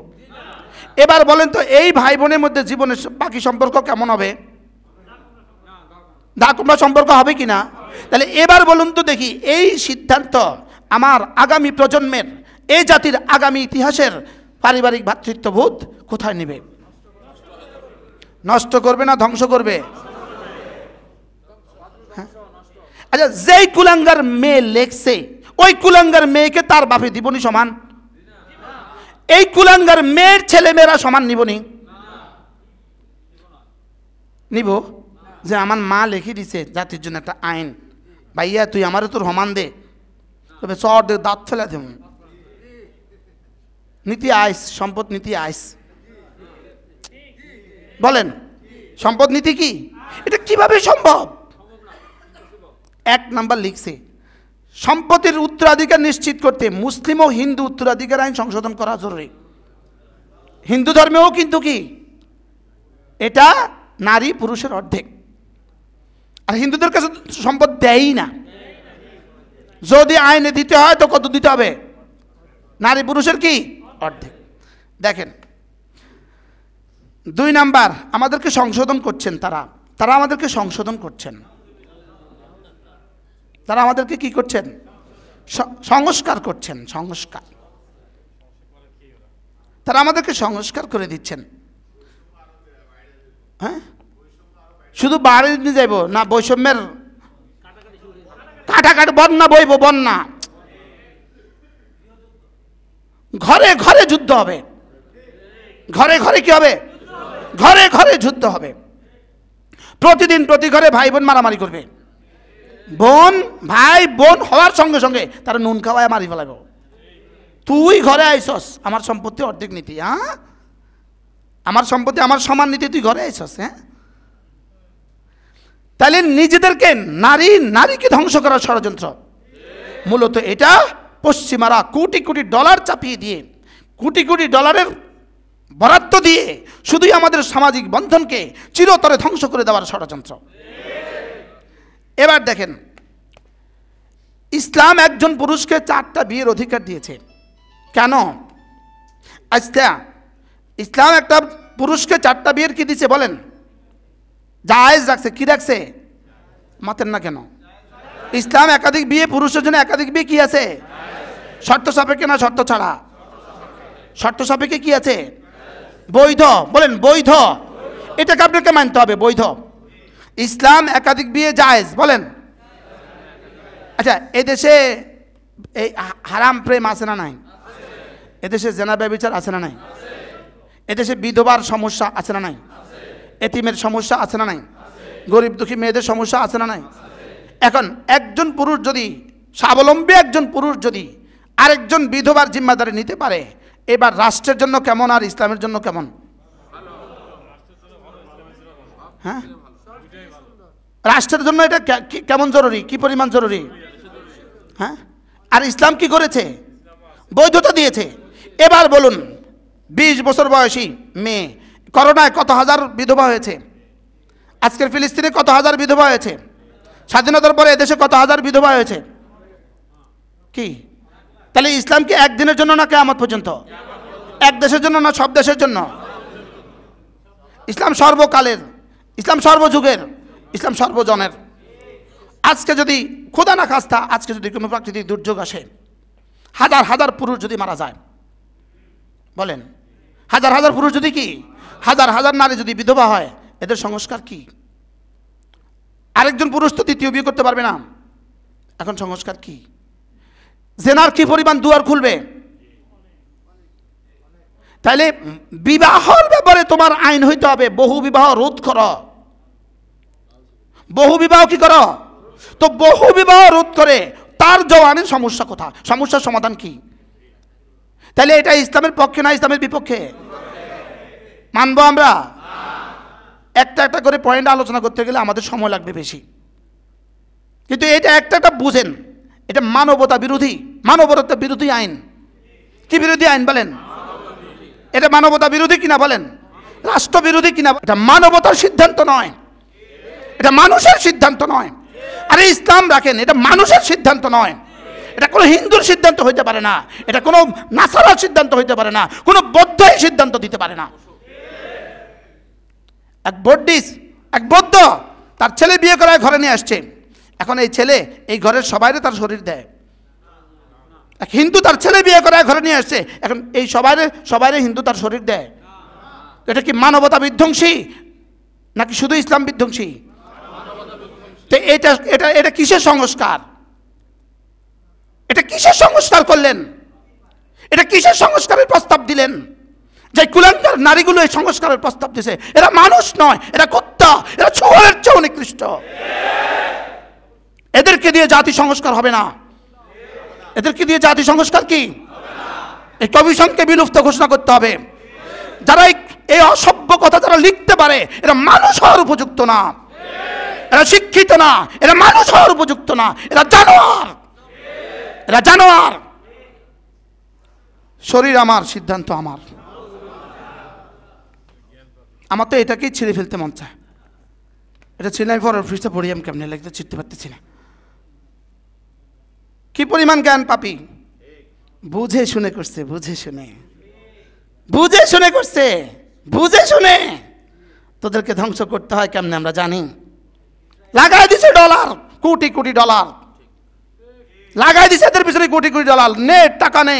এবার বলেন তো, এই ভাই বোনের মধ্যে জীবনের বাকি সম্পর্ক কেমন হবে? দাকুমরা সম্পর্ক হবে কিনা? তাহলে এবার বলুন তো দেখি, এই সিদ্ধান্ত আমার আগামী প্রজন্মের, এই জাতির আগামী ইতিহাসের পারিবারিক ভ্রাতৃত্ববোধ কোথায় নেবে? নষ্ট করবে না ধ্বংস করবে? আচ্ছা, যেই কুলাঙ্গার মেয়ে লেখছে, ওই কুলাঙ্গার মেয়েকে তার বাপে দিবনি সমান? এই কুলাঙ্গার মেয়ের ছেলে মেয়েরা সমান নিবনি? নিব? যে আমার মা লিখে দিছে জাতির জন্য একটা আইন, ভাইয়া তুই আমারও তোর সমান দে, তবে চর দে, দাঁত ফেলে দেব। নীতি আইস, সম্পদ নীতি আইস। বলেন, সম্পদ নীতি কি? এটা কিভাবে সম্ভব? 1 নাম্বার লিখছে, সম্পত্তির উত্তরাধিকার নিশ্চিত করতে মুসলিম ও হিন্দু উত্তরাধিকার আইন সংশোধন করা জরুরি। হিন্দু ধর্মেও কিন্তু কি এটা নারী পুরুষের অর্ধেক, আর হিন্দুদের কাছে সম্পদ দেয়ই না। যদি আইনে দিতে হয় তো কত দিতে হবে? নারী পুরুষের কি অর্ধেক। দেখেন 2 নাম্বার, আমাদেরকে সংশোধন করছেন তারা আমাদেরকে সংশোধন করছেন। তারা আমাদেরকে কি করছেন? সংস্কার করছেন। সংস্কার, তারা আমাদেরকে সংস্কার করে দিচ্ছেন। হ্যাঁ, শুধু বাড়ি নিয়ে যাইব না, বৈষম্যের কাটাকাটি বন্যা বইব, বন্যা ঘরে ঘরে যুদ্ধ হবে, ঘরে ঘরে কি হবে? ঘরে ঘরে যুদ্ধ হবে। প্রতিদিন প্রতি ঘরে ভাই বোন মারামারি করবে। বোন ভাই বোন হওয়ার সঙ্গে সঙ্গে তারা নুন খাওয়ায় মারি ফেলাবে। তুই ঘরে আইসস, আমার সম্পত্তি অর্ধেক নীতি। হ্যাঁ, আমার সম্পত্তি আমার সমান নীতি, তুই ঘরে আইসস। হ্যাঁ, তাহলে নিজেদেরকে নারীকে ধ্বংস করার ষড়যন্ত্র মূলত এটা। পশ্চিমারা কোটি কোটি ডলার চাপিয়ে দিয়ে, কোটি কোটি ডলারের বরাদ্দ দিয়ে শুধুই আমাদের সামাজিক বন্ধনকে চিরতরে ধ্বংস করে দেওয়ার ষড়যন্ত্র। এবার দেখেন, ইসলাম একজন পুরুষকে 4টা বিয়ের অধিকার দিয়েছে। কেন? আচ্ছা, ইসলাম একটা পুরুষকে 4টা বিয়ের কি দিয়েছে বলেন? জায়েজ রাখছে। কি রাখছে? মাতেন না কেন? ইসলাম একাধিক বিয়ে, পুরুষের জন্য একাধিক বিয়ে কি আছে? শর্ত সাপেক্ষে না শর্ত ছাড়া? শর্ত সাপেক্ষে কি আছে? বৈধ। বলেন বৈধ। এটাকে আপনাকে মানতে হবে, বৈধ। ইসলাম একাধিক বিয়ে জায়েজ। বলেন। আচ্ছা, এদেশে এই হারাম প্রেম আছে না নাই? এদেশে জেনা ব্যভিচার আছে না নাই? এদেশে বিধবার সমস্যা আছে না নাই? এতিমের সমস্যা আছে না নাই? গরিব দুঃখী মেয়েদের সমস্যা আছে না নাই? এখন একজন পুরুষ যদি, স্বাবলম্বী একজন পুরুষ যদি আরেকজন বিধবার জিম্মাদারি নিতে পারে, এবার রাষ্ট্রের জন্য কেমন আর ইসলামের জন্য কেমন? হ্যাঁ, রাষ্ট্রের জন্য এটা কেমন জরুরি, কি পরিমাণ জরুরি? হ্যাঁ, আর ইসলাম কি করেছে? বৈধতা দিয়েছে। এবার বলুন, 20 বছর বয়সী মেয়ে, করোনায় কত হাজার বিধবা হয়েছে, আজকের ফিলিস্তিনে কত হাজার বিধবা হয়েছে, স্বাধীনতার পরে এদেশে কত হাজার বিধবা হয়েছে। কি তাহলে ইসলাম কি একদিনের জন্য না কিয়ামত পর্যন্ত? এক দেশের জন্য না সব দেশের জন্য? ইসলাম সর্বকালের, ইসলাম সর্বযুগের, ইসলাম সর্বজনের। আজকে যদি খোদা না খাস্তা, আজকে যদি কোনো প্রাকৃতিক দুর্যোগ আসে, হাজার হাজার পুরুষ যদি মারা যায়, বলেন, হাজার হাজার পুরুষ যদি কি, হাজার হাজার নারী যদি বিধবা হয়, এদের সংস্কার কি? আরেকজন পুরুষ তো দ্বিতীয় বিয়ে করতে পারবে না। এখন সংস্কার কি? জেনার কি পরিমাণ দুয়ার খুলবে? তাইলে বিবাহর ব্যাপারে তোমার আইন হইতে হবে, বহু বিবাহ রোধ করো। বহু বিবাহ কি করো? তো বহু বিবাহ রোধ করে তার জওয়ানের সমস্যা কোথায়? সমস্যার সমাধান কি? তাহলে এটা ইসলামের পক্ষে না ইসলামের বিপক্ষে? মানবো আমরা? একটা একটা করে পয়েন্ট আলোচনা করতে গেলে আমাদের সময় লাগবে বেশি, কিন্তু এটা একটা একটা বুঝেন, এটা মানবতা বিরোধী, মানবতা বিরোধী আইন। কি বিরোধী আইন বলেন? এটা মানবতা বিরোধী কিনা বলেন? রাষ্ট্র বিরোধী কিনা? এটা মানবতার সিদ্ধান্ত নয়, এটা মানুষের সিদ্ধান্ত নয়। আরে ইসলাম রাখেন, এটা মানুষের সিদ্ধান্ত নয়, এটা কোনো হিন্দুর সিদ্ধান্ত হইতে পারে না, এটা কোনো নাসারার সিদ্ধান্ত হইতে পারে না, কোনো বৌদ্ধই সিদ্ধান্ত দিতে পারে না। এক বৌদ্ধ তার ছেলে বিয়ে করায় ঘরে নিয়ে আসছে, এখন এই ছেলে এই ঘরের সবাইরে তার শরীর দেয়। এক হিন্দু তার ছেলে বিয়ে করায় ঘরে নিয়ে আসছে, এখন এই সবাইরে হিন্দু তার শরীর দেয়। এটা কি মানবতা বিধ্বংসী নাকি শুধু ইসলাম বিধ্বংসী? তো এটা এটা এটা কিসের সংস্কার? এটা কিসের সংস্কার করলেন? এটা কিসের সংস্কারের প্রস্তাব দিলেন? যে কুলাঙ্গার নারীগুলো এই সংস্কারের প্রস্তাব দিয়েছে, এরা মানুষ নয়, এরা কুত্তা, এরা শুয়োরের চেয়ে নিকৃষ্ট। এদেরকে দিয়ে জাতি সংস্কার হবে না, এদেরকে দিয়ে জাতি সংস্কার কি? এই কমিশনকে বিলুপ্ত ঘোষণা করতে হবে। যারা এই অসভ্য কথা যারা লিখতে পারে, এরা মানুষ হওয়ার উপযুক্ত না, এরা শিক্ষিত না, এরা মানুষ হওয়ার উপযুক্ত না, এরা জানোয়ার। এরা জানোয়ার। শরীর আমার, সিদ্ধান্ত আমার। আমার তো এটাকেই ছিঁড়ে ফেলতে মন চায়। এটা ছিঁড়ে পর অফিসটা পড়ি আমি কেমনি লাগতে চিনতে পারতেছি না। কি পরিমাণ জ্ঞান পাপি, বুঝে শুনে করছে, বুঝে শুনে, বুঝে শুনে করছে, বুঝে শুনে। তোদেরকে ধ্বংস করতে হয় কেমনে আমরা জানি। লাগাই দিছে ডলার, কোটি কোটি ডলার লাগাই দিছে এদের পিছনে, কোটি কোটি ডলার। নে টাকা নে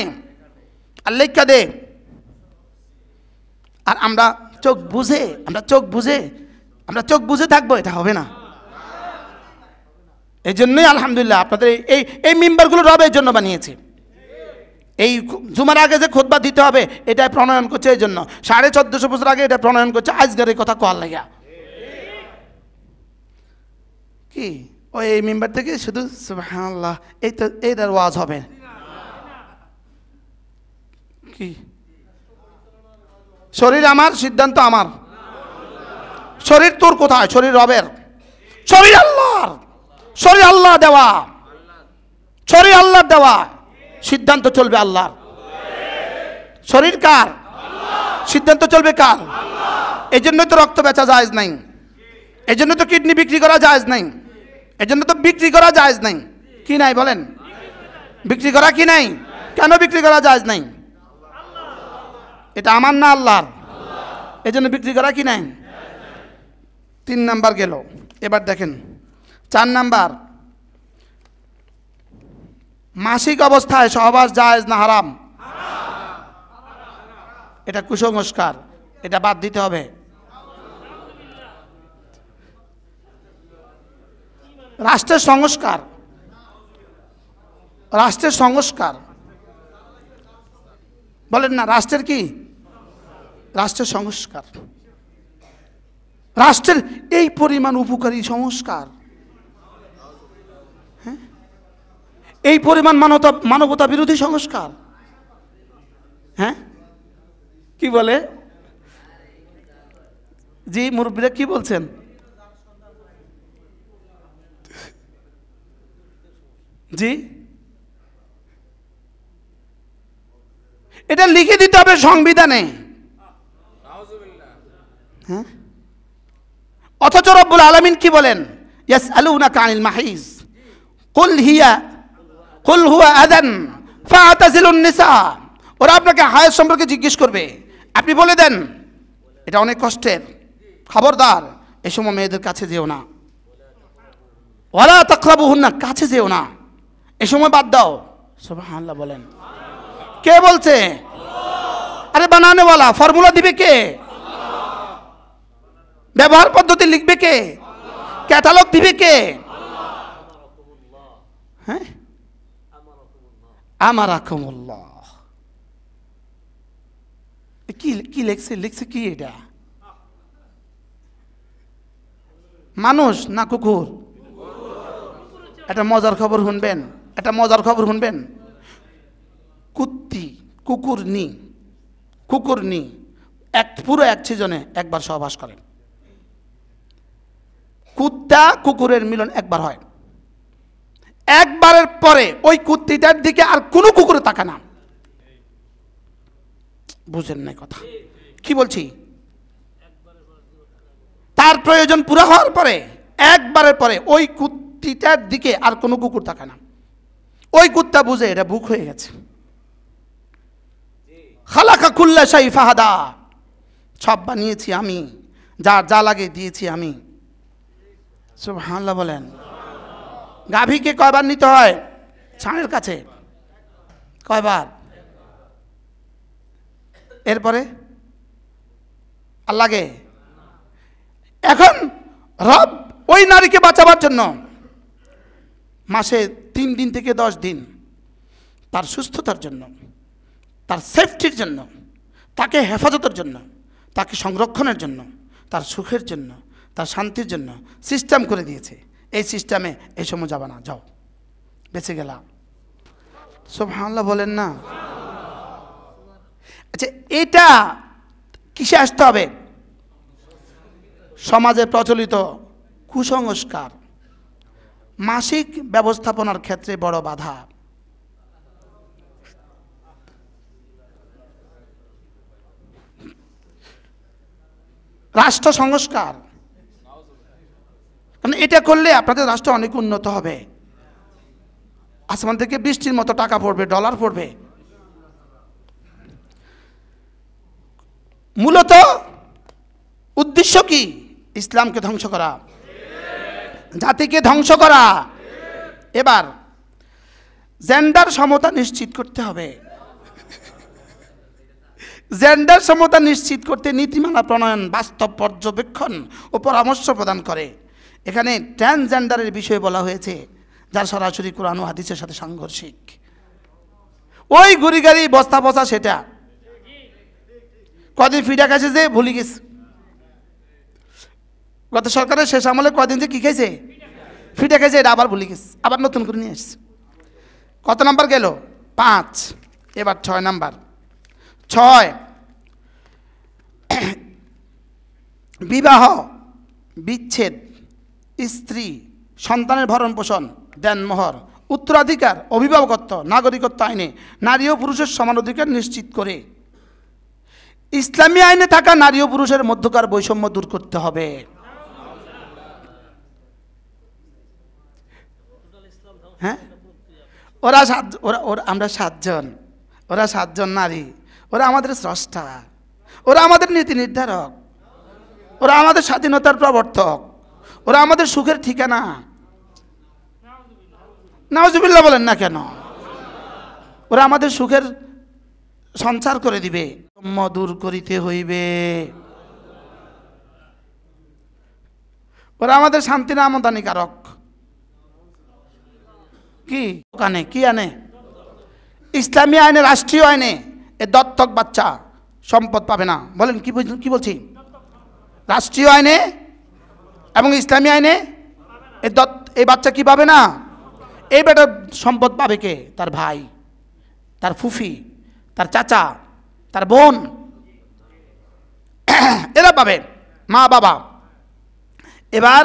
আর লেখা দে। আর আমরা চোখ বুঝে, আমরা চোখ বুঝে থাকবো, এটা হবে না। এই জন্যই আলহামদুলিল্লাহ আপনাদের এই মেম্বারগুলো রব এর জন্য বানিয়েছে। এই জুমার আগে যে খুতবা দিতে হবে এটা প্রণয়ন করছে এই জন্য। 1450 বছর আগে এটা প্রণয়ন করছে আজকের এই কথা কল লাগা। কি ওই এই মেম্বার থেকে শুধু সুবহানাল্লাহ এইটার ওয়াজ হবে কি? শরীর আমার, সিদ্ধান্ত আমার। শরীর তোর কোথায়? শরীর রবের, শরীর আল্লাহর, শরীর আল্লাহ দেওয়া, শরীর আল্লাহর দেওয়া। সিদ্ধান্ত চলবে আল্লাহর। শরীর কার? সিদ্ধান্ত চলবে কার? এই জন্য তো রক্ত বেচা জায়েজ নাই, এই জন্য তো কিডনি বিক্রি করা জায়েজ নাই, এই জন্য তো বিক্রি করা জায়েজ নাই। কি নাই বলেন? বিক্রি করা কি নাই? কেন বিক্রি করা জায়েজ নাই? এটা আমার না আল্লাহর, এই জন্য বিক্রি করা কি নাই। 3 নাম্বার গেল। এবার দেখেন 4 নাম্বার, মাসিক অবস্থায় সহবাস জায়েজ না হারাম? এটা কুসংস্কার, এটা বাদ দিতে হবে। রাষ্ট্রের সংস্কার, রাষ্ট্রের সংস্কার বলেন না, রাষ্ট্রের কি? রাষ্ট্রের সংস্কার। রাষ্ট্রের এই পরিমাণ উপকারী সংস্কার, হ্যাঁ, এই পরিমাণ মানবতা বিরোধী সংস্কার। হ্যাঁ, কি বলে? জি মুরব্বীরা কি বলছেন? জি, এটা লিখে দিতে হবে সংবিধানে। হ্যাঁ, অথচ রব্বুল আলামিন কি বলেন? ইয়াসআলুনাকা আনিল মাহিজ কুল হুয়া আযান ফাআতাজিলুন নিসা। ওরা আপনাকে হায়াত সম্পর্কে জিজ্ঞেস করবে, আপনি বলে দেন এটা অনেক কষ্টের, খবরদার এই সময় মেয়েদের কাছে যেও না। ওয়ালা তাকরাবুহুন্না, কাছে যেও না, এই সময় বাদ দাও। সুবহানাল্লাহ বলেন। কে বলছে? আরে বানানেওয়ালা, ফর্মুলা দিবে কে? ব্যবহার পদ্ধতি লিখবে কে? ক্যাটালগ দিবে কে? হ্যাঁ, আমারাকুমুল্লাহ। কি লিখছে কি এটা? মানুষ না কুকুর? একটা মজার খবর শুনবেন, একটা মজার খবর শুনবেন। কুকুরনি পুরো এক সিজনে একবার সহবাস করে। কুত্তা কুকুরের মিলন একবার হয়, একবারের পরে ওই কুত্তিটার দিকে আর কোনো কুকুরে তাকায় না। বুঝেন না কথা কি বলছি? তার প্রয়োজন পুরো হওয়ার পরে একবারের পরে ওই কুত্তিটার দিকে আর কোনো কুকুর তাকায় না। ওই কুত্তা বুঝে এটা বুক হয়ে গেছে। খালাকা কুল্লা শাই ফাহাদা, সব বানিয়েছি আমি, যার যা লাগে দিয়েছি আমি। সুবহানাল্লাহ বলেন। গাভীকে কয়বার নিতে হয় ছানের কাছে? কয়বার? এরপরে আর লাগে? এখন রব ওই নারীকে বাঁচাবার জন্য মাসে 3 দিন থেকে 10 দিন তার সুস্থতার জন্য, তার সেফটির জন্য, তাকে হেফাজতের জন্য, তাকে সংরক্ষণের জন্য, তার সুখের জন্য, তার শান্তির জন্য সিস্টেম করে দিয়েছে। এই সিস্টেমে এই সময় যাবে না, যাও, বেঁচে গেলাম। সুবহানাল্লাহ বলেন না। আচ্ছা, এটা কিসে আসতে হবে? সমাজে প্রচলিত কুসংস্কার মাসিক ব্যবস্থাপনার ক্ষেত্রে বড় বাধা। রাষ্ট্র সংস্কার। কারণ এটা করলে আপনাদের রাষ্ট্র অনেক উন্নত হবে। আসমান থেকে বৃষ্টির মতো টাকা পড়বে, ডলার পড়বে। মূলত উদ্দেশ্য কি? ইসলামকে ধ্বংস করা, জাতিকে ধ্বংস করা। এবার জেন্ডার সমতা নিশ্চিত করতে হবে। জেন্ডার সমতা নিশ্চিত করতে নীতিমালা প্রণয়ন, বাস্তব পর্যবেক্ষণ ও পরামর্শ প্রদান করে। এখানে ট্রান্সজেন্ডারের বিষয়ে বলা হয়েছে, যার সরাসরি কোরআন ও হাদিসের সাথে সাংঘর্ষিক। ওই গুড়ি গাড়ি বস্তা বসা সেটা কদিন ফিডা খাইছে যে ভুলে গেছে। গত সরকারের শেষ আমলে কদিন যে কি খাইছে, ফিডা খাইছে, এটা আবার ভুলে গেছে, আবার নতুন করে নিয়ে এসছে। কত নাম্বার গেল? 5। এবার 6 নাম্বার। 6, বিবাহ, বিচ্ছেদ, স্ত্রী, সন্তানের ভরণ পোষণ, দেনমোহর, উত্তরাধিকার, অভিভাবকত্ব, নাগরিকত্ব আইনে নারী ও পুরুষের সমান অধিকার নিশ্চিত করে। ইসলামী আইনে থাকা নারী ও পুরুষের মধ্যকার বৈষম্য দূর করতে হবে। হ্যাঁ, আমরা 7 জন, ওরা 7 জন নারী, ওরা আমাদের স্রষ্টা, ওরা আমাদের নীতি নির্ধারক, ওরা আমাদের স্বাধীনতার প্রবর্তক, ওরা আমাদের সুখের ঠিকানা। নাউজুবিল্লাহ বলেন না কেন? ওরা আমাদের সুখের সঞ্চার করে দিবে। দূর করিতে হইবে। ওরা আমাদের শান্তির আমদানিকারক। কি আনে? কি আনে? ইসলামী আইনে, রাষ্ট্রীয় আইনে এ দত্তক বাচ্চা সম্পদ পাবে না। বলেন কি বলছি? রাষ্ট্রীয় আইনে এবং ইসলামী আইনে এই বাচ্চা কি পাবে না? এই বেটার সম্পদ পাবে কে? তার ভাই, তার ফুফি, তার চাচা, তার বোন, এরা পাবে, মা বাবা। এবার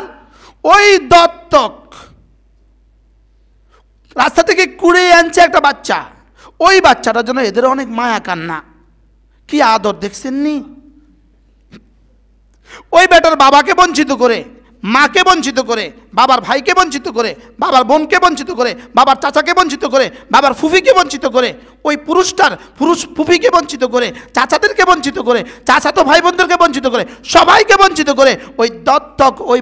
ওই দত্তক রাস্তা থেকে কুড়িয়ে আনছে একটা বাচ্চা, ওই বাচ্চাটার জন্য এদের অনেক মায়া কান্না, কি আদর দেখছেন নি? ওই বেটার বাবাকে বঞ্চিত করে, মাকে বঞ্চিত করে, বাবার ভাইকে বঞ্চিত করে, বাবার বোনকে বঞ্চিত করে, বাবার চাচাকে বঞ্চিত করে, বাবার ফুফিকে বঞ্চিত করে, ওই পুরুষ ফুফিকে বঞ্চিত করে, চাচাদেরকে বঞ্চিত করে, চাচাতো ভাই বোনদেরকে বঞ্চিত করে, সবাইকে বঞ্চিত করে ওই দত্তক ওই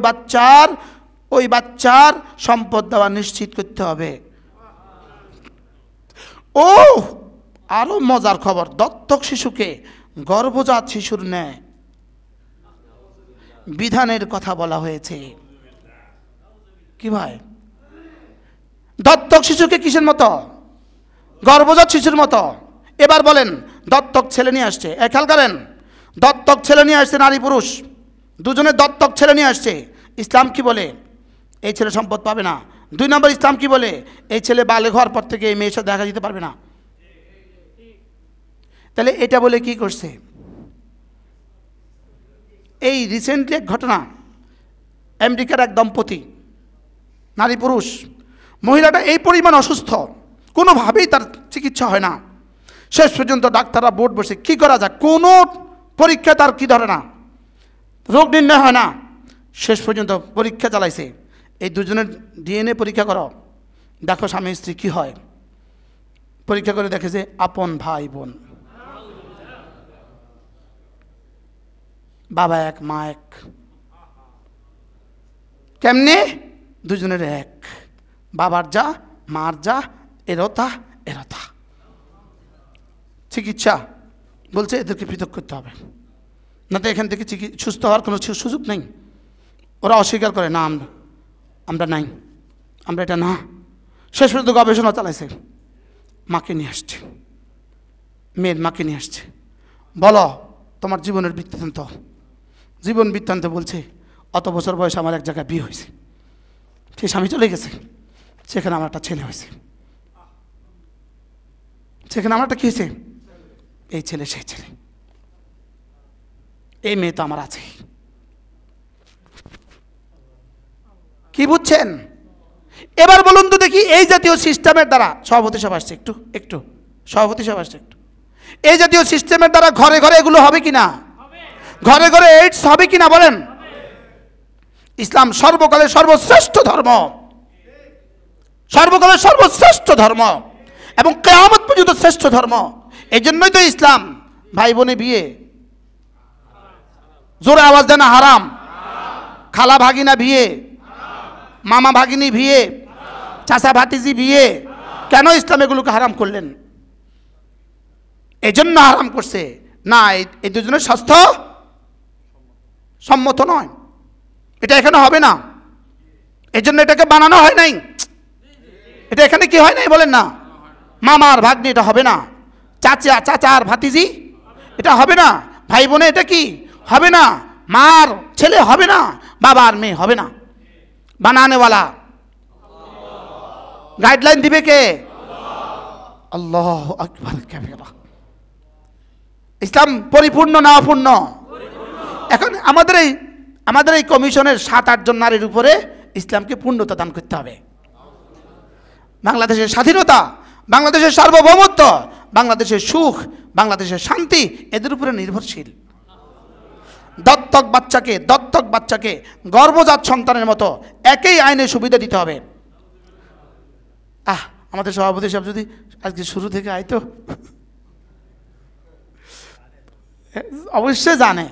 বাচ্চার সম্পদ দেওয়া নিশ্চিত করতে হবে। ও আরো মজার খবর, দত্তক শিশুকে গর্ভজাত শিশুর ন্যায় বিধানের কথা বলা হয়েছে। কি ভাই? দত্তক শিশুকে কিসের মতো? গর্ভজাত শিশুর মতো। এবার বলেন, দত্তক ছেলে নিয়ে আসছে, খেয়াল করেন, দত্তক ছেলে নিয়ে আসছে, নারী পুরুষ দুজনে দত্তক ছেলে নিয়ে আসছে। ইসলাম কি বলে? এই ছেলে সম্পদ পাবে না। 2 নম্বর, ইসলাম কি বলে? এই ছেলে বালেগ হওয়ার পর থেকে এই মেয়ের সাথে দেখা যেতে পারবে না। তাহলে এটা বলে কি করছে? এই রিসেন্টলি এক ঘটনা, আমেরিকার এক দম্পতি, নারী পুরুষ, মহিলাটা এই পরিমাণ অসুস্থ, কোনোভাবেই তার চিকিৎসা হয় না। শেষ পর্যন্ত ডাক্তাররা বোর্ড বসে কি করা যায়, কোনো পরীক্ষা তার কি ধরে না, রোগ নির্ণয় হয় না। শেষ পর্যন্ত পরীক্ষা চালাইছে, এই দুজনের ডিএনএ পরীক্ষা করো, দেখো স্বামী স্ত্রী কি হয়। পরীক্ষা করে দেখে যে আপন ভাই বোন, বাবা এক মা এক। কেমনে? দুজনের এক, বাবার যা মার যা, এরতা এরতা। চিকিৎসা বলছে এদেরকে পৃথক করতে হবে, না তো এখান থেকে সুস্থ হওয়ার কোনো সুযোগ নেই। ওরা অস্বীকার করে, না আমরা নাই, আমরা এটা না। শেষ পর্যন্ত গবেষণা চালাইছে, মাকে নিয়ে আসছে, মেয়ের মাকে নিয়ে আসছে, বলো তোমার জীবনের বৃত্তান্ত। জীবন বৃত্তান্ত বলছে, অত বছর বয়সে আমার এক জায়গায় বিয়ে হয়েছে, সে স্বামী চলে গেছে, সেখানে আমার একটা ছেলে হয়েছে, সেখানে আমার একটা কী হয়েছে, এই ছেলে সেই ছেলে, এই মেয়ে তো আমার আছে। কি বুঝছেন? এবার বলুন তো দেখি, এই জাতীয় সিস্টেমের দ্বারা, সভাপতি সব আসছে, একটু সভাপতি সব আসছে, এই জাতীয় সিস্টেমের দ্বারা ঘরে ঘরে এগুলো হবে কি না? ঘরে ঘরে এইডস হবে কিনা বলেন? ইসলাম সর্বকালের সর্বশ্রেষ্ঠ ধর্ম, সর্বকালের সর্বশ্রেষ্ঠ ধর্ম এবং কিয়ামত পর্যন্ত শ্রেষ্ঠ ধর্ম। এই জন্যই তো ইসলাম ভাই বোনে বিয়ে, জোরে আওয়াজ দেন হারাম। খালা ভাগিনা বিয়ে, মামা ভাগিনী বিয়ে, চাচা ভাতিজি বিয়ে, কেন ইসলাম এগুলোকে হারাম করলেন? এই জন্য হারাম করছে না, এই দুজনের স্বাস্থ্য সম্মত নয়, এটা এখানে হবে না, এই জন্য এটাকে বানানো হয় নাই। এটা এখানে কি হয় নাই বলেন না? মামার ভাগ্নি এটা হবে না, চাচার ভাতিজি এটা হবে না, ভাই বোনে এটা কি হবে না, মার ছেলে হবে না, বাবার মেয়ে হবে না। বানানেওয়ালা, গাইডলাইন দিবে কে? আল্লাহু আকবার কাবীরা। ইসলাম পরিপূর্ণ না অপূর্ণ? এখন আমাদের এই কমিশনের 7-8 জন নারীর উপরে ইসলামকে পূর্ণতা দান করতে হবে। বাংলাদেশের স্বাধীনতা, বাংলাদেশের সার্বভৌমত্ব, বাংলাদেশের সুখ, বাংলাদেশের শান্তি এদের উপরে নির্ভরশীল। দত্তক বাচ্চাকে গর্ভজাত সন্তানের মতো একই আইনে সুবিধা দিতে হবে। আমাদের সভাপতি সাহেব যদি আজকে শুরু থেকে আইতো, অবশ্যই জানে,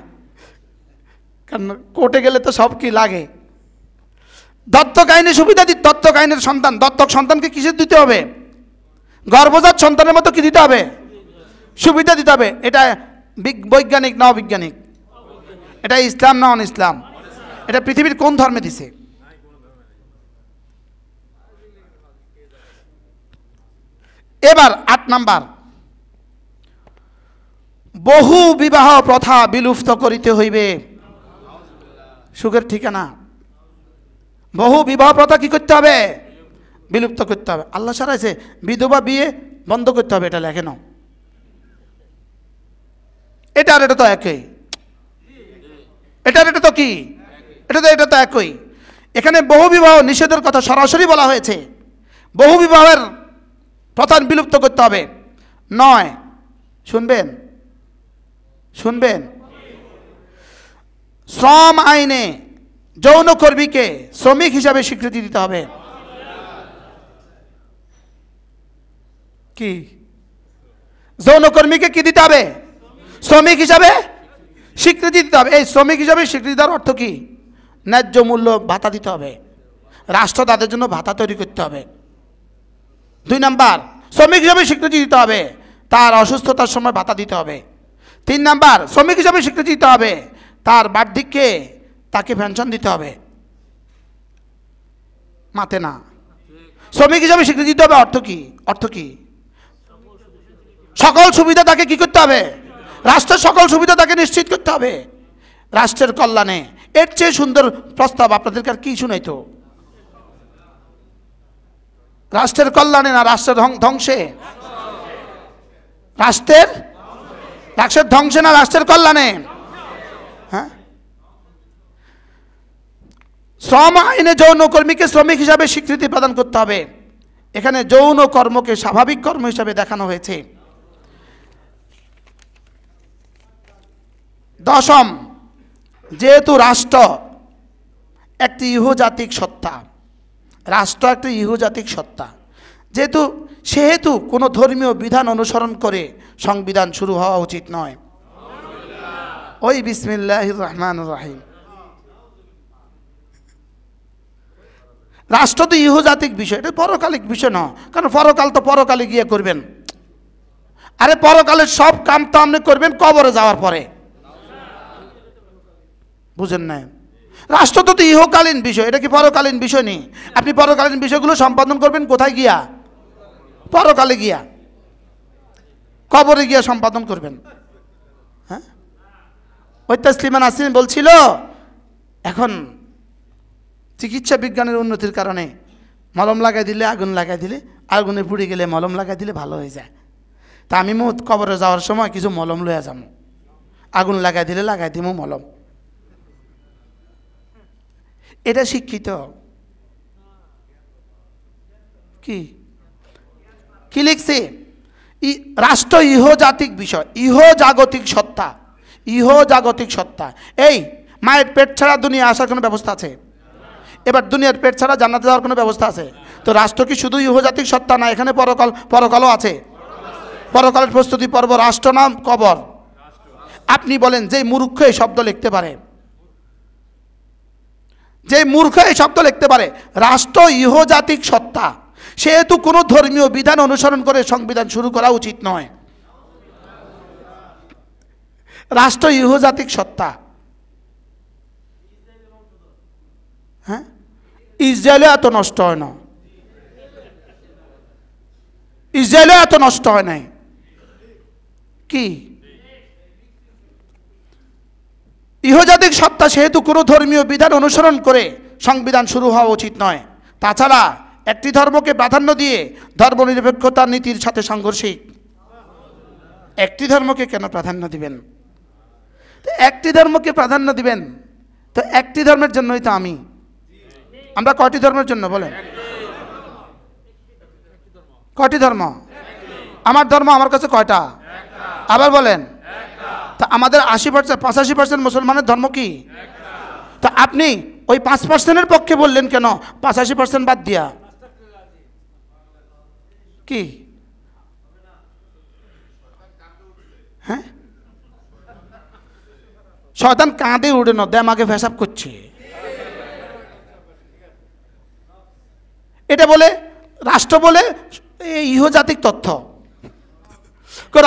কারণ কোর্টে গেলে তো সব কি লাগে। দত্তক আইনে সুবিধা দত্তক আইনের সন্তান, দত্তক সন্তানকে কিসের দিতে হবে? গর্ভজাত সন্তানের মতো কি দিতে হবে? সুবিধা দিতে হবে। এটা বৈজ্ঞানিক না অবৈজ্ঞানিক? এটা ইসলাম না অন ইসলাম? এটা পৃথিবীর কোন ধর্মে দিছে? এবার 8 নাম্বার, বহু বিবাহ প্রথা বিলুপ্ত করিতে হইবে। সুখের ঠিকানা, বহু বিবাহ প্রথা কি করতে হবে? বিলুপ্ত করতে হবে। আল্লাহ সারাইছে বিধবা বিয়ে বন্ধ করতে হবে, এটা লেখে নাও। এটা আর এটা তো একই, এটা তো কি? এটা তো একই। এখানে বহু বিবাহ নিষেধের কথা সরাসরি বলা হয়েছে। বহু বিবাহের প্রথা বিলুপ্ত করতে হবে। 9, শুনবেন শ্রম আইনে যৌনকর্মীকে শ্রমিক হিসাবে স্বীকৃতি দিতে হবে। কি যৌনকর্মীকে কি দিতে হবে? শ্রমিক হিসাবে স্বীকৃতি দিতে হবে। এই শ্রমিক হিসাবে স্বীকৃতি দেওয়ার অর্থ কি? ন্যায্য মূল্য ভাতা দিতে হবে, রাষ্ট্র তাদের জন্য ভাতা তৈরি করতে হবে। 2 নাম্বার, শ্রমিক হিসাবে স্বীকৃতি দিতে হবে, তার অসুস্থতার সময় ভাতা দিতে হবে। 3 নাম্বার, শ্রমিক হিসাবে স্বীকৃতি দিতে হবে, তার বার্ধক্যে তাকে পেনশন দিতে হবে। মাতে না, শ্রমিক হিসাবে স্বীকৃতি দিতে হবে অর্থ কি? সকল সুবিধা তাকে কি করতে হবে? রাষ্ট্রের সকল সুবিধা তাকে নিশ্চিত করতে হবে রাষ্ট্রের কল্যাণে। এর চেয়ে সুন্দর প্রস্তাব আপনাদেরকে আর কি শুনাইতো? রাষ্ট্রের কল্যাণে না রাষ্ট্রের ধ্বংসে? রাষ্ট্রের ধ্বংসে না রাষ্ট্রের কল্যাণে? হ্যাঁ, শ্রম আইনে যৌনকর্মীকে শ্রমিক হিসাবে স্বীকৃতি প্রদান করতে হবে। এখানে যৌন কর্মকে স্বাভাবিক কর্ম হিসাবে দেখানো হয়েছে। 10, যেহেতু রাষ্ট্র একটি ইহজাতিক সত্তা, সেহেতু কোনো ধর্মীয় বিধান অনুসরণ করে সংবিধান শুরু হওয়া উচিত নয়। ওই বিসমিল্লাহির রহমানির রহিম। রাষ্ট্র তো ইহজাতিক বিষয়, এটা পরকালিক বিষয় নয়। কারণ পরকাল তো পরকালে গিয়ে করবেন। আরে পরকালের সব কাম তো আপনি করবেন কবরে যাওয়ার পরে, বুঝেন না? রাষ্ট্র তো ইহকালীন বিষয়, এটা কি পরকালীন বিষয় নেই? আপনি পরকালীন বিষয়গুলো সম্পাদন করবেন কোথায় গিয়া? পরকালে গিয়া, কবরে গিয়া সম্পাদন করবেন। হ্যাঁ, ওই তাসলিমা নাসরিন বলছিল এখন চিকিৎসা বিজ্ঞানের উন্নতির কারণে মলম লাগাই দিলে, আগুনে পুড়ে গেলে মলম লাগাই দিলে ভালো হয়ে যায়। তা আমি কবরে যাওয়ার সময় কিছু মলম লইয়া যাবো, আগুন লাগাই দিলে লাগাই দিব মলম। এটা শিক্ষিত? কি লিখছে? রাষ্ট্র ইহজাতিক বিষয়, ইহজাগতিক সত্তা, ইহ জাগতিক সত্তা। এই মায়ের পেট ছাড়া দুনিয়া আসার কোনো ব্যবস্থা আছে? এবার দুনিয়ার পেট ছাড়া জান্নাতে যাওয়ার কোনো ব্যবস্থা আছে? তো রাষ্ট্র কি শুধু ইহজাতিক সত্তা না, এখানে পরকালও আছে? পরকালের প্রস্তুতি পর্ব, রাষ্ট্র নাম কবর। আপনি বলেন যে মূর্খ এই শব্দ লিখতে পারে, যে মূর্খ এই শব্দ লিখতে পারে, রাষ্ট্র ইহজাতিক সত্তা, সেহেতু কোনো ধর্মীয় বিধান অনুসরণ করে সংবিধান শুরু করা উচিত নয়। রাষ্ট্র ইহজাতিক সত্তা। হ্যাঁ, ইসরায়েলে এত নষ্ট হয় না, ইসরায়েলে এত নষ্ট হয় নাই কি? ইহজাতিক সত্তা, সেহেতু কোনো ধর্মীয় বিধান অনুসরণ করে সংবিধান শুরু হওয়া উচিত নয়। তাছাড়া একটি ধর্মকে প্রাধান্য দিয়ে ধর্মনিরপেক্ষতার নীতির সাথে সাংঘর্ষিক। একটি ধর্মকে কেন প্রাধান্য দিবেন? একটি ধর্মকে প্রাধান্য দিবেন তো একটি ধর্মের জন্যই তো আমরা কয়টি ধর্মের জন্য বলেন? কয়টি ধর্ম? আমার ধর্ম আমার কাছে কয়টা? আবার বলেন। তা আমাদের 80% 85% মুসলমানের ধর্ম কি? তা আপনি ওই 5%-এর পক্ষে বললেন কেন 85% বাদ দিয়া? কি হ্যাঁ, শয়তান কাঁধে উঠে না, দেমাগে পেশাব করছে। এটা বলে রাষ্ট্র বলে ইহজাতিক তথ্য।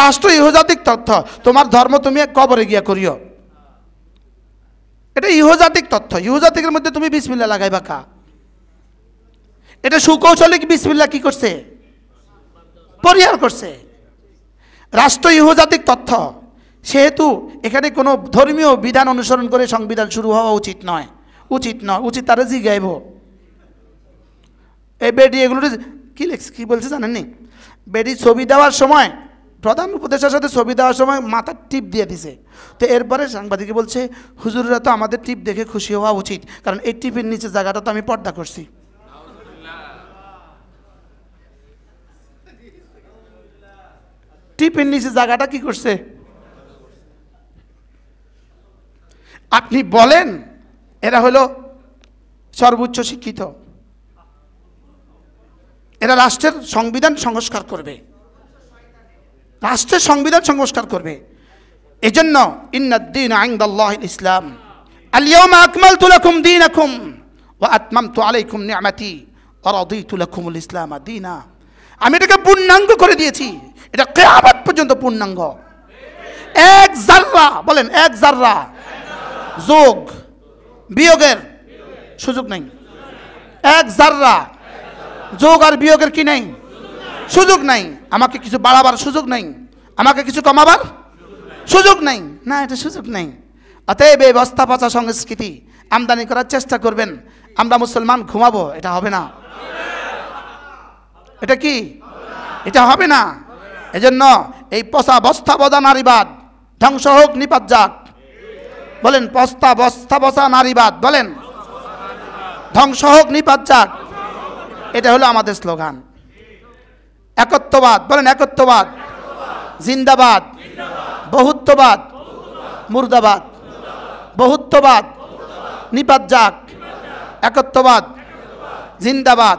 রাষ্ট্র ইহজাতিক তথ্য, তোমার ধর্ম তুমি কবরে গিয়া করিও, এটা ইহজাতিক তথ্য। ইহজাতিকের মধ্যে তুমি বিসমিল্লাহ লাগাইবা কা? এটা সুকৌশলিক বিসমিল্লাহ কি করছে? পরিহার করছে। রাষ্ট্র ইহজাতিক তথ্য, সেহেতু এখানে কোনো ধর্মীয় বিধান অনুসরণ করে সংবিধান শুরু হওয়া উচিত নয়। উচিত নয়, উচিত তারা জিগাইব। এই বেডি এগুলো কি বলছে জানেননি? বেডি ছবি দেওয়ার সময়, প্রধান উপদেশের সাথে ছবি দেওয়ার সময় মাথার টিপ দিয়ে দিছে। তো এরপরে সাংবাদিকে বলছে, হুজুররা তো আমাদের টিপ দেখে খুশি হওয়া উচিত, কারণ এই টিপের নিচে জায়গাটা তো আমি পর্দা করছি। টিপের নিচে জায়গাটা কি করছে? আপনি বলেন এরা হলো সর্বোচ্চ শিক্ষিত, এরা রাষ্ট্রের সংবিধান সংস্কার করবে, রাষ্ট্রের সংবিধান সংস্কার করবে। এজন্য ইন্নাদ-দীন ইনদাল্লাহিল ইসলাম, আল-ইয়াওমা আকমালতু লাকুম দীনাকুম ওয়া আতমামতু আলাইকুম নি'মাতি ওয়া রাদিতু লাকুমুল ইসলাম দীনা। আমি এটাকে পূর্ণাঙ্গ করে দিয়েছি, এটা কিয়ামত পর্যন্ত পূর্ণাঙ্গ। এক জাররা, বলেন এক জাররা যোগ বিয়োগের সুযোগ নেই। এক জাররা যোগ আর বিয়োগের কি নেই? সুযোগ নাই। আমাকে কিছু বাড়াবার সুযোগ নেই, আমাকে কিছু কমাবার সুযোগ নেই, না এটা সুযোগ নেই। অতএব এই বস্তা পচা সংস্কৃতি আমদানি করার চেষ্টা করবেন, আমরা মুসলমান ঘুমাবো, এটা হবে না। এটা কি? এটা হবে না। এজন্য এই পচা বস্তা পচা নারীবাদ ধ্বংস হোক, নিপাত যাক। বলেন বস্তা পচা নারীবাদ, বলেন ধ্বংস হোক, নিপাত যাক। এটা হলো আমাদের স্লোগান। একত্ববাদ, বলেন একত্ববাদ, জিন্দাবাদ, বহুত্ববাদ, মুর্দাবাদ, বহুত্ববাদ, নিপাত যাক, একত্ববাদ, জিন্দাবাদ।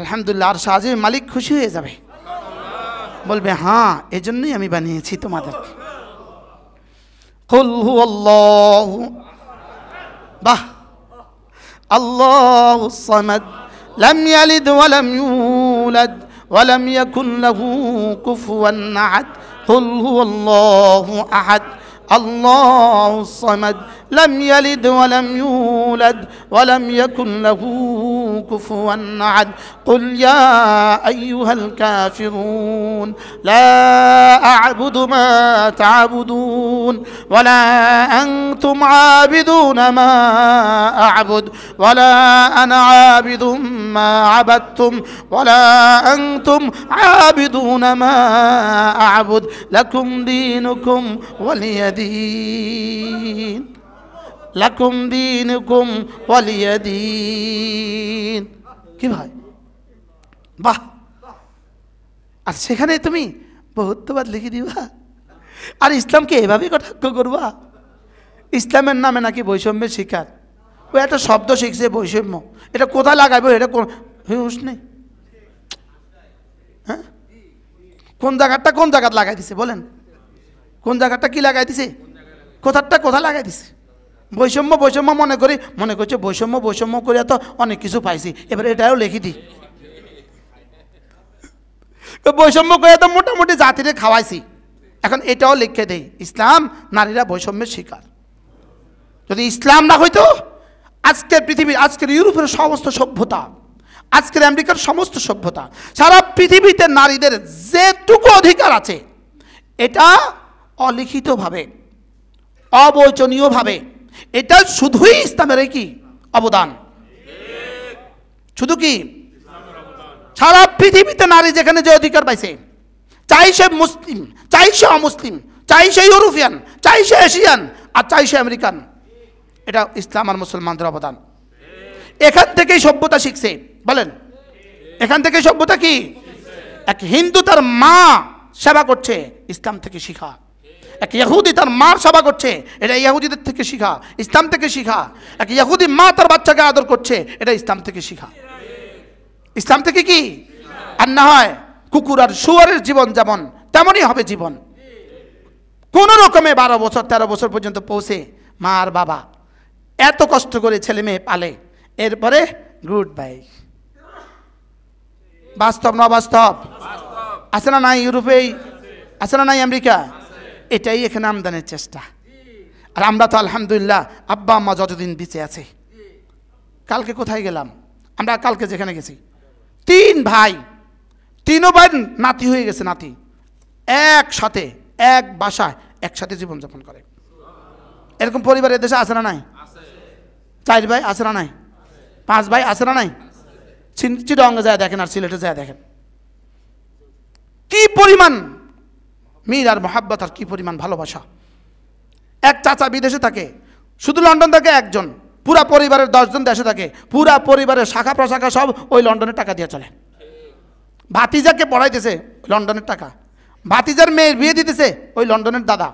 আলহামদুলিল্লাহ। আর শাহজি মালিক খুশি হয়ে যাবে, বলবে হ্যাঁ এজন্যই আমি বানিয়েছি তোমাদেরকে। কুল হুয়াল্লাহু, বাহ, আল্লাহুস সামাদ, লাম ইয়ালিদ ওয়া লাম ইউলাদ ওয়া লাম ইয়াকুন লাহু কুফুয়ান আহাদ। কুল হুয়াল্লাহু আহাদ, আল্লাহুস সামাদ, লাম ইয়ালিদ ওয়া লাম ইউলাদ ওয়া লাম ইয়াকুন লাহু কুফুয়ান আহাদ। কুল ইয়া আইয়ুহাল কাফিরুন লা আ'বুদু মা তা'বুদুন ওয়া লা আনতুম আবিদুন মা আ'বুদ ওয়া লা আনা আবিদুম মা আবাদতুম ওয়া লা আনতুম আবিদুন মা আ'বুদ লাকুম দীনুকুম ওয়ালিয়া দীন, লাকুম দীনুকুম ওয়ালিয়া দীন। কি ভাই, বাহ। আর সেখানে তুমি বহুত্ববাদ লিখে দিবা, আর ইসলামকে এভাবেই কটাক্ষ করবা? ইসলামের নামে নাকি বৈষম্যের শিকার। ও একটা শব্দ শিখছে বৈষম্য, এটা কোথায় লাগাইবো এটা হুঁশ নেই। হ্যাঁ, কোন জায়গাটা লাগাই দিছে বলেন? কোন জায়গাটা কি লাগাই দিছে? কোথায় লাগাই দিছে? বৈষম্য মনে করছে বৈষম্য করে তো অনেক কিছু পাইছি, এবার এটাও লিখি দিই। বৈষম্য করে তো মোটামুটি জাতিরে খাওয়াইছি, এখন এটাও লিখে দেই ইসলাম নারীরা বৈষম্যের শিকার। যদি ইসলাম না হইতো আজকের পৃথিবীর, আজকের ইউরোপের সমস্ত সভ্যতা, আজকের আমেরিকার সমস্ত সভ্যতা, সারা পৃথিবীতে নারীদের যেটুকু অধিকার আছে এটা অলিখিতভাবে, অবচনীয়ভাবে, এটা শুধুই ইসলামের কি অবদান। শুধু কি সারা পৃথিবীতে নারী যেখানে যে অধিকার পাইছে, চাই সে মুসলিম, চাই সে অমুসলিম, চাই সে ইউরোপিয়ান, চাই সে এশিয়ান, আর চাই সে আমেরিকান, এটা ইসলাম আর মুসলমানদের অবদান। এখান থেকেই সভ্যতা শিখছে। বলেন, এখান থেকে সভ্যতা কি? এক হিন্দু তার মা সেবা করছে, ইসলাম থেকে শিখা। এক ইহুদি তার মার সেবা করছে, এটা ইহুদিদের থেকে শিখা, ইসলাম থেকে শিখা। এক ইহুদি মা তার বাচ্চাকে আদর করছে, এটা ইসলাম থেকে শিখা। ইসলাম থেকে কি? আর না হয় কুকুর আর শুয়ারের জীবন যেমন তেমনই হবে জীবন। কোন রকমে 12 বছর 13 বছর পর্যন্ত পৌঁছে মা আর বাবা এত কষ্ট করে ছেলে মেয়ে পালে, এরপরে গুড বাই। বাস্তব না বাস্তব? আছে না নাই? ইউরোপে আছে না নাই? আমেরিকা? এটাই এখানে আমদানির চেষ্টা। আর আমরা তো আলহামদুলিল্লাহ আব্বা আম্মা যতদিন বেঁচে আছে। কালকে কোথায় গেলাম আমরা? কালকে যেখানে গেছি 3 ভাই, 3 ভাই নাতি হয়ে গেছে। নাতি একসাথে এক বাসায় একসাথে জীবনযাপন করে। এরকম পরিবারের দেশে আছে না নাই? 4 ভাই আছে না নাই? 5 ভাই আছে না নাই? চিটাগংয়ে যায় দেখেন, আর সিলেটে যায় দেখেন কি পরিমাণ মিল আর মহাব্বত, আর কি পরিমাণ ভালোবাসা। এক চাচা বিদেশে থাকে, শুধু লন্ডন থেকে একজন, পুরা পরিবারের 10 জন দেশে থাকে, পুরা পরিবারের শাখা প্রশাখা সব ওই লন্ডনের টাকা দিয়ে চলে। ভাতিজাকে পড়াইতেছে লন্ডনের টাকা, ভাতিজার মেয়ের বিয়ে দিতেছে ওই লন্ডনের দাদা।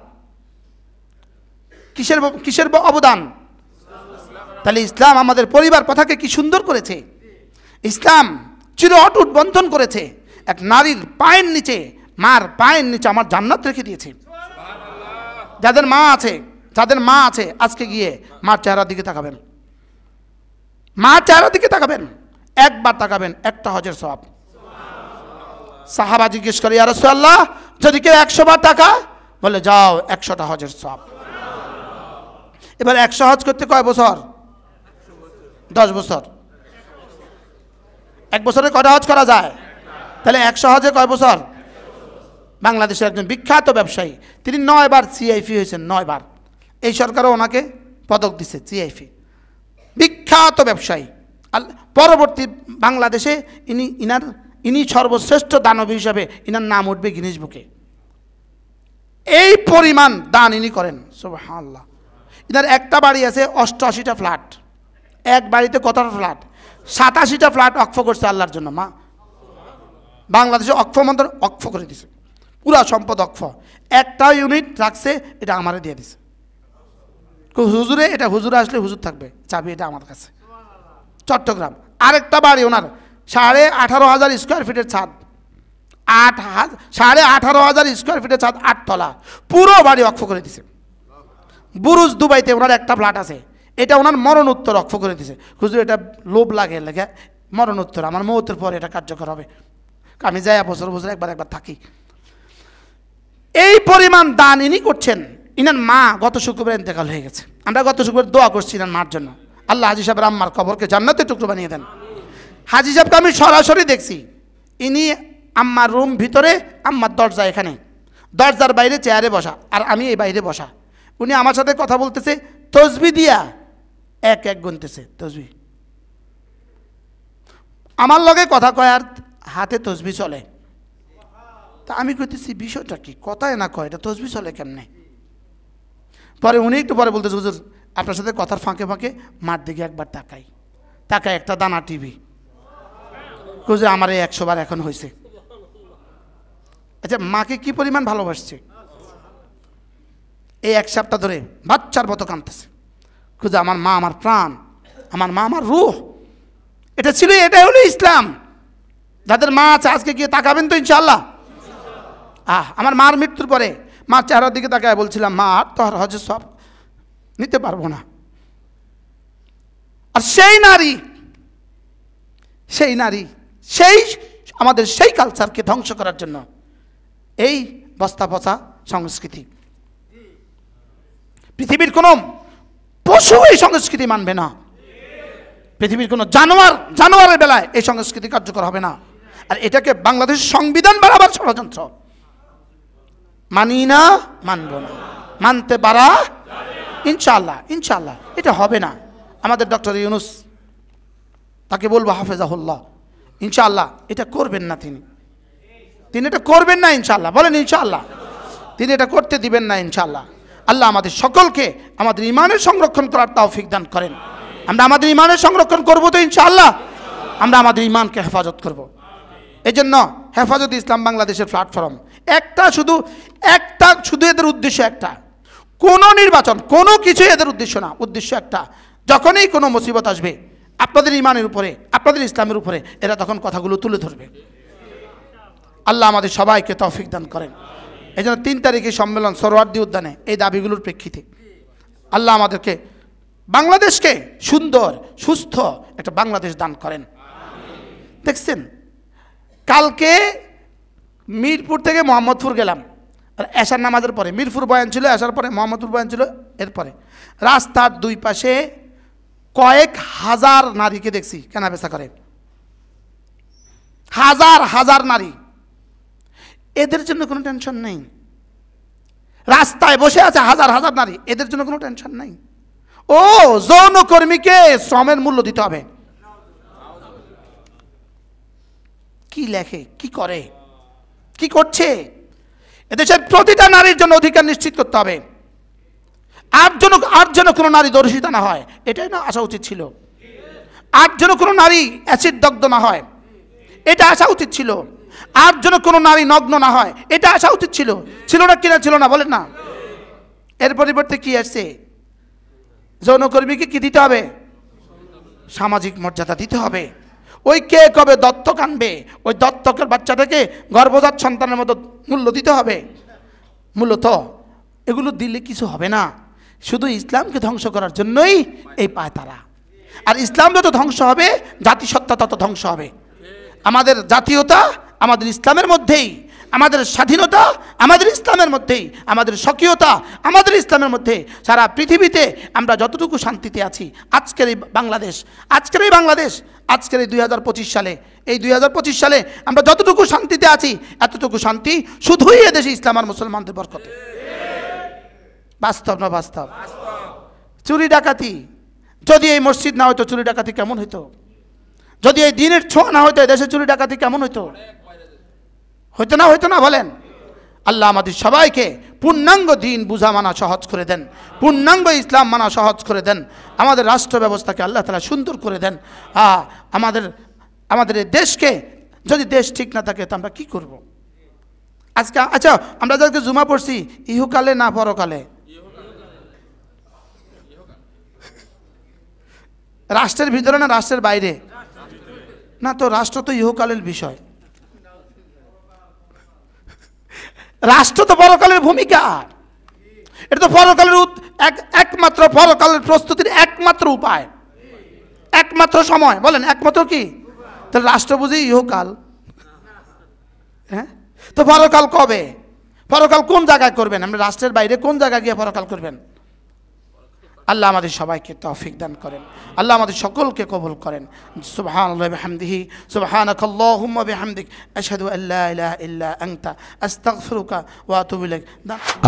কিসের অবদান? তাহলে ইসলাম আমাদের পরিবার প্রথাকে কি সুন্দর করেছে। ইসলাম চির অটুট বন্ধন করেছে। এক নারীর পায়ের নিচে, মার পায়ের নিচে আমার জান্নাত রেখে দিয়েছে। যাদের মা আছে আজকে গিয়ে মার চেহারার দিকে তাকাবেন, মার চেহারার দিকে তাকাবেন, একবার তাকাবেন, একটা হজের সওয়াব। সাহাবা জিজ্ঞেস করে, ইয়া রাসূলুল্লাহ যদি কেউ 100 বার টাকা, বলে যাও 100টা হজের সওয়াব। এবার 100 হজ করতে কয় বছর? 10 বছর। 1 বছরে কয়টা হজ করা যায়? তাহলে 100 হজে কয় বছর? বাংলাদেশের একজন বিখ্যাত ব্যবসায়ী, তিনি 9 বার সিআইপি হয়েছেন, 9 বার। এই সরকারও ওনাকে পদক দিছে সিআইপি। বিখ্যাত ব্যবসায়ী। পরবর্তী বাংলাদেশে ইনি সর্বশ্রেষ্ঠ দানবী হিসাবে ইনার নাম উঠবে গিনেস বুকে। এই পরিমাণ দান ইনি করেন, সুবহানাল্লাহ। ইনার একটা বাড়ি আছে 88টা ফ্ল্যাট। এক বাড়িতে কতটা ফ্ল্যাট? 87টা ফ্ল্যাট অক্ফ করছে আল্লাহর জন্য। মা বাংলাদেশে অক্ফ মন্ত্র অক্ফ করে দিছে, পুরা সম্পদ অক্ফ। একটা ইউনিট রাখছে, এটা আমারে দিয়ে দিছে। হুজুরে, এটা হুজুরে আসলে হুজুর থাকবে, চাবি এটা আমার কাছে। চট্টগ্রাম আরেকটা বাড়ি ওনার 18,500 স্কোয়ার ফিটের ছাদ, 18,500 স্কোয়ার ফিটের ছাদ, 8 তলা, পুরো বাড়ি অক্ফ করে দিছে। বুরুজ দুবাইতে ওনার একটা ফ্ল্যাট আছে, এটা ওনার মরণোত্তর অক্ফ করে দিছে। হুজুর এটা লোভ লাগে, লেগে মরণোত্তর, আমার মৌতের পরে এটা কার্যকর হবে, আমি যাই বছর বছর একবার থাকি। এই পরিমাণ দান ইনি করছেন। ইনার মা গত শুক্রবার ইন্তেকাল হয়ে গেছে। আমরা গত শুক্রবার দোয়া করছি ইনার মার জন্য, আল্লাহ হাজী সাহেবের আম্মার কবরকে জান্নাতের টুকরো বানিয়ে দেন। হাজী সাহেবকে আমি সরাসরি দেখছি, ইনি আম্মার রুম ভিতরে, আম্মার দরজা এখানে, দরজার বাইরে চেয়ারে বসা, আর আমি এই বাইরে বসা। উনি আমার সাথে কথা বলতেছে, তসবি দিয়া এক এক গুনতেছে তসবি। আমার লগে কথা কয় আর হাতে তসবি চলে। তা আমি কইতেছি বিষয়টা কি, কথায় না কয়, এটা তসবি চলে কেমনে? পরে উনি একটু পরে বলতেছে, হুজুর আপনার সাথে কথার ফাঁকে ফাঁকে মার দিকে একবার তাকায় একটা দানা টিভি। হুজুর আমার এই 100 বার এখন হয়েছে। আচ্ছা, মাকে কি পরিমাণ ভালোবাসছে। এই 1 সপ্তাহ ধরে বাচ্চার মতো কাঁদতেছে, খুঁজে আমার মা আমার প্রাণ, আমার মা আমার রূহ। এটা ছিল, এটাই হলো ইসলাম। যাদের মা আছে আজকে গিয়ে তাকাবেন তো ইনশাআল্লাহ। আমার মার মৃত্যুর পরে মার চেহারার দিকে তাকায় বলছিলাম, মা আর তো আর হজের সব নিতে পারবো না। আর সেই নারী সেই আমাদের সেই কালচারকে ধ্বংস করার জন্য এই বস্তা পচা সংস্কৃতি। পৃথিবীর কোন পশু এই সংস্কৃতি মানবে না, পৃথিবীর কোন জানোয়ারের বেলায় এই সংস্কৃতি কার্যকর হবে না। আর এটাকে বাংলাদেশ সংবিধান বাড়াবার ষড়যন্ত্র। মানি না, মানব না, মানতে পারা ইনশাআল্লাহ এটা হবে না। আমাদের ডক্টর ইউনূস, তাকে বলবো হাফেজাহুল্লাহ, ইনশাআল্লাহ এটা করবেন না, তিনি এটা করবেন না ইনশাআল্লাহ। বলেন ইনশাআল্লাহ, তিনি এটা করতে দিবেন না ইনশাআল্লাহ। আল্লাহ আমাদের সকলকে আমাদের ইমানের সংরক্ষণ করার তৌফিক দান করেন। আমরা আমাদের ইমানের সংরক্ষণ করব তো ইনশাআল্লাহ, আমরা আমাদের ইমানকে হেফাজত করব। এই জন্য হেফাজত ইসলাম বাংলাদেশের প্ল্যাটফর্ম একটা শুধু এদের উদ্দেশ্য একটা, কোনো নির্বাচন কোনো কিছু এদের উদ্দেশ্য না, উদ্দেশ্য একটা, যখনই কোনো মুসিবত আসবে আপনাদের ইমানের উপরে, আপনাদের ইসলামের উপরে, এরা তখন কথাগুলো তুলে ধরবে। আল্লাহ আমাদের সবাইকে তৌফিক দান করেন। এই জন্য 3 তারিখে সম্মেলন সোহরাওয়ার্দী উদ্যানে এই দাবিগুলোর প্রেক্ষিতে আল্লাহ আমাদেরকে বাংলাদেশকে সুন্দর সুস্থ একটা বাংলাদেশ দান করেন। দেখছেন, কালকে মিরপুর থেকে মোহাম্মদপুর গেলাম, আর এশার নামাজের পরে মিরপুর বয়ান ছিল, এশার পরে মোহাম্মদপুর বয়ান ছিল, এরপরে রাস্তার 2 পাশে কয়েক হাজার নারীকে দেখছি কেনা বেচা করে, হাজার নারী। এদের জন্য কোনো টেনশন নেই, রাস্তায় বসে আছে হাজার নারী, এদের জন্য কোনো টেনশন নেই। ও যৌনকর্মীকে শ্রমের মূল্য দিতে হবে। কি লেখে, কি করে, কি করছে? এদেশের প্রতিটা নারীর জন্য অধিকার নিশ্চিত করতে হবে। আর যেন কোনো নারী দর্শিতা না হয়, এটাই না আসা উচিত ছিল। আর যেন কোনো নারী অ্যাসিড দগ্ধ না হয়, এটা আসা উচিত ছিল। আর যেন কোনো নারী নগ্ন না হয়, এটা আসা উচিত ছিল। ছিল না কিনা? ছিল না, বলেন না। এর পরিবর্তে কি আসছে? যৌনকর্মীকে কি দিতে হবে? সামাজিক মর্যাদা দিতে হবে। ওই কে কবে দত্তক আনবে, ওই দত্তকের বাচ্চাটাকে গর্ভজাত সন্তানের মতো মূল্য দিতে হবে। মূলত এগুলো দিলে কিছু হবে না, শুধু ইসলামকে ধ্বংস করার জন্যই এই পায় তারা। আর ইসলাম যত ধ্বংস হবে, জাতিসত্তা তত ধ্বংস হবে। আমাদের জাতীয়তা আমাদের ইসলামের মধ্যেই, আমাদের স্বাধীনতা আমাদের ইসলামের মধ্যেই, আমাদের স্বকীয়তা আমাদের ইসলামের মধ্যে। সারা পৃথিবীতে আমরা যতটুকু শান্তিতে আছি, আজকের এই বাংলাদেশ, আজকের এই 2025 সালে, এই 2025 সালে আমরা যতটুকু শান্তিতে আছি, এতটুকু শান্তি শুধুই এদেশে ইসলাম আর মুসলমানদের বরকতে। বাস্তব না বাস্তব? চুরি ডাকাতি, যদি এই মসজিদ না হইতো চুরি ডাকাতি কেমন হইতো? যদি এই দিনের ছোঁয়া না হইতো দেশে চুরি ডাকাতি কেমন হইতো? হইতো না বলেন? আল্লাহ আমাদের সবাইকে পূর্ণাঙ্গ দিন বুঝা মানা সহজ করে দেন, পূর্ণাঙ্গ ইসলাম মানা সহজ করে দেন। আমাদের রাষ্ট্র ব্যবস্থাকে আল্লাহ তাআলা সুন্দর করে দেন। আমাদের এই দেশকে, যদি দেশ ঠিক না থাকে তো আমরা কি করব? আজকে আচ্ছা, আমরা যাদেরকে জুমা পড়ছি, ইহকালে না পরকালে? রাষ্ট্রের ভিতরে না রাষ্ট্রের বাইরে? না তো, রাষ্ট্র তো ইহকালের বিষয়, রাষ্ট্র তো পরকালের ভূমিকা। এটা তো পরকালের একমাত্র, পরকালের প্রস্তুতির একমাত্র উপায়, একমাত্র সময়। বলেন একমাত্র কি? তাহলে রাষ্ট্র বুঝি ইহকাল? হ্যাঁ, তো পরকাল কবে? পরকাল কোন জায়গায় করবেন? আপনি রাষ্ট্রের বাইরে কোন জায়গায় গিয়ে পরকাল করবেন? আল্লাহ আমাদের সবাইকে তৌফিক দান করেন, আল্লাহ আমাদের সকলকে কবুল করেন। সুবহানাল্লাহি ওয়া বিহামদিহি, সুবহানাকাল্লাহুম্মা বিহামদিক, আশহাদু আল্লা ইলাহা ইল্লা আনতা, আস্তাগফিরুকা ওয়া আতুবু ইলাইক।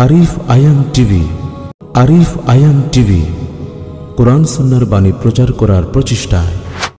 আরিফ আয়াম টিভি, আরিফ আয়াম টিভি, কোরআন সুন্নাহর বাণী প্রচার করার প্রচেষ্টায়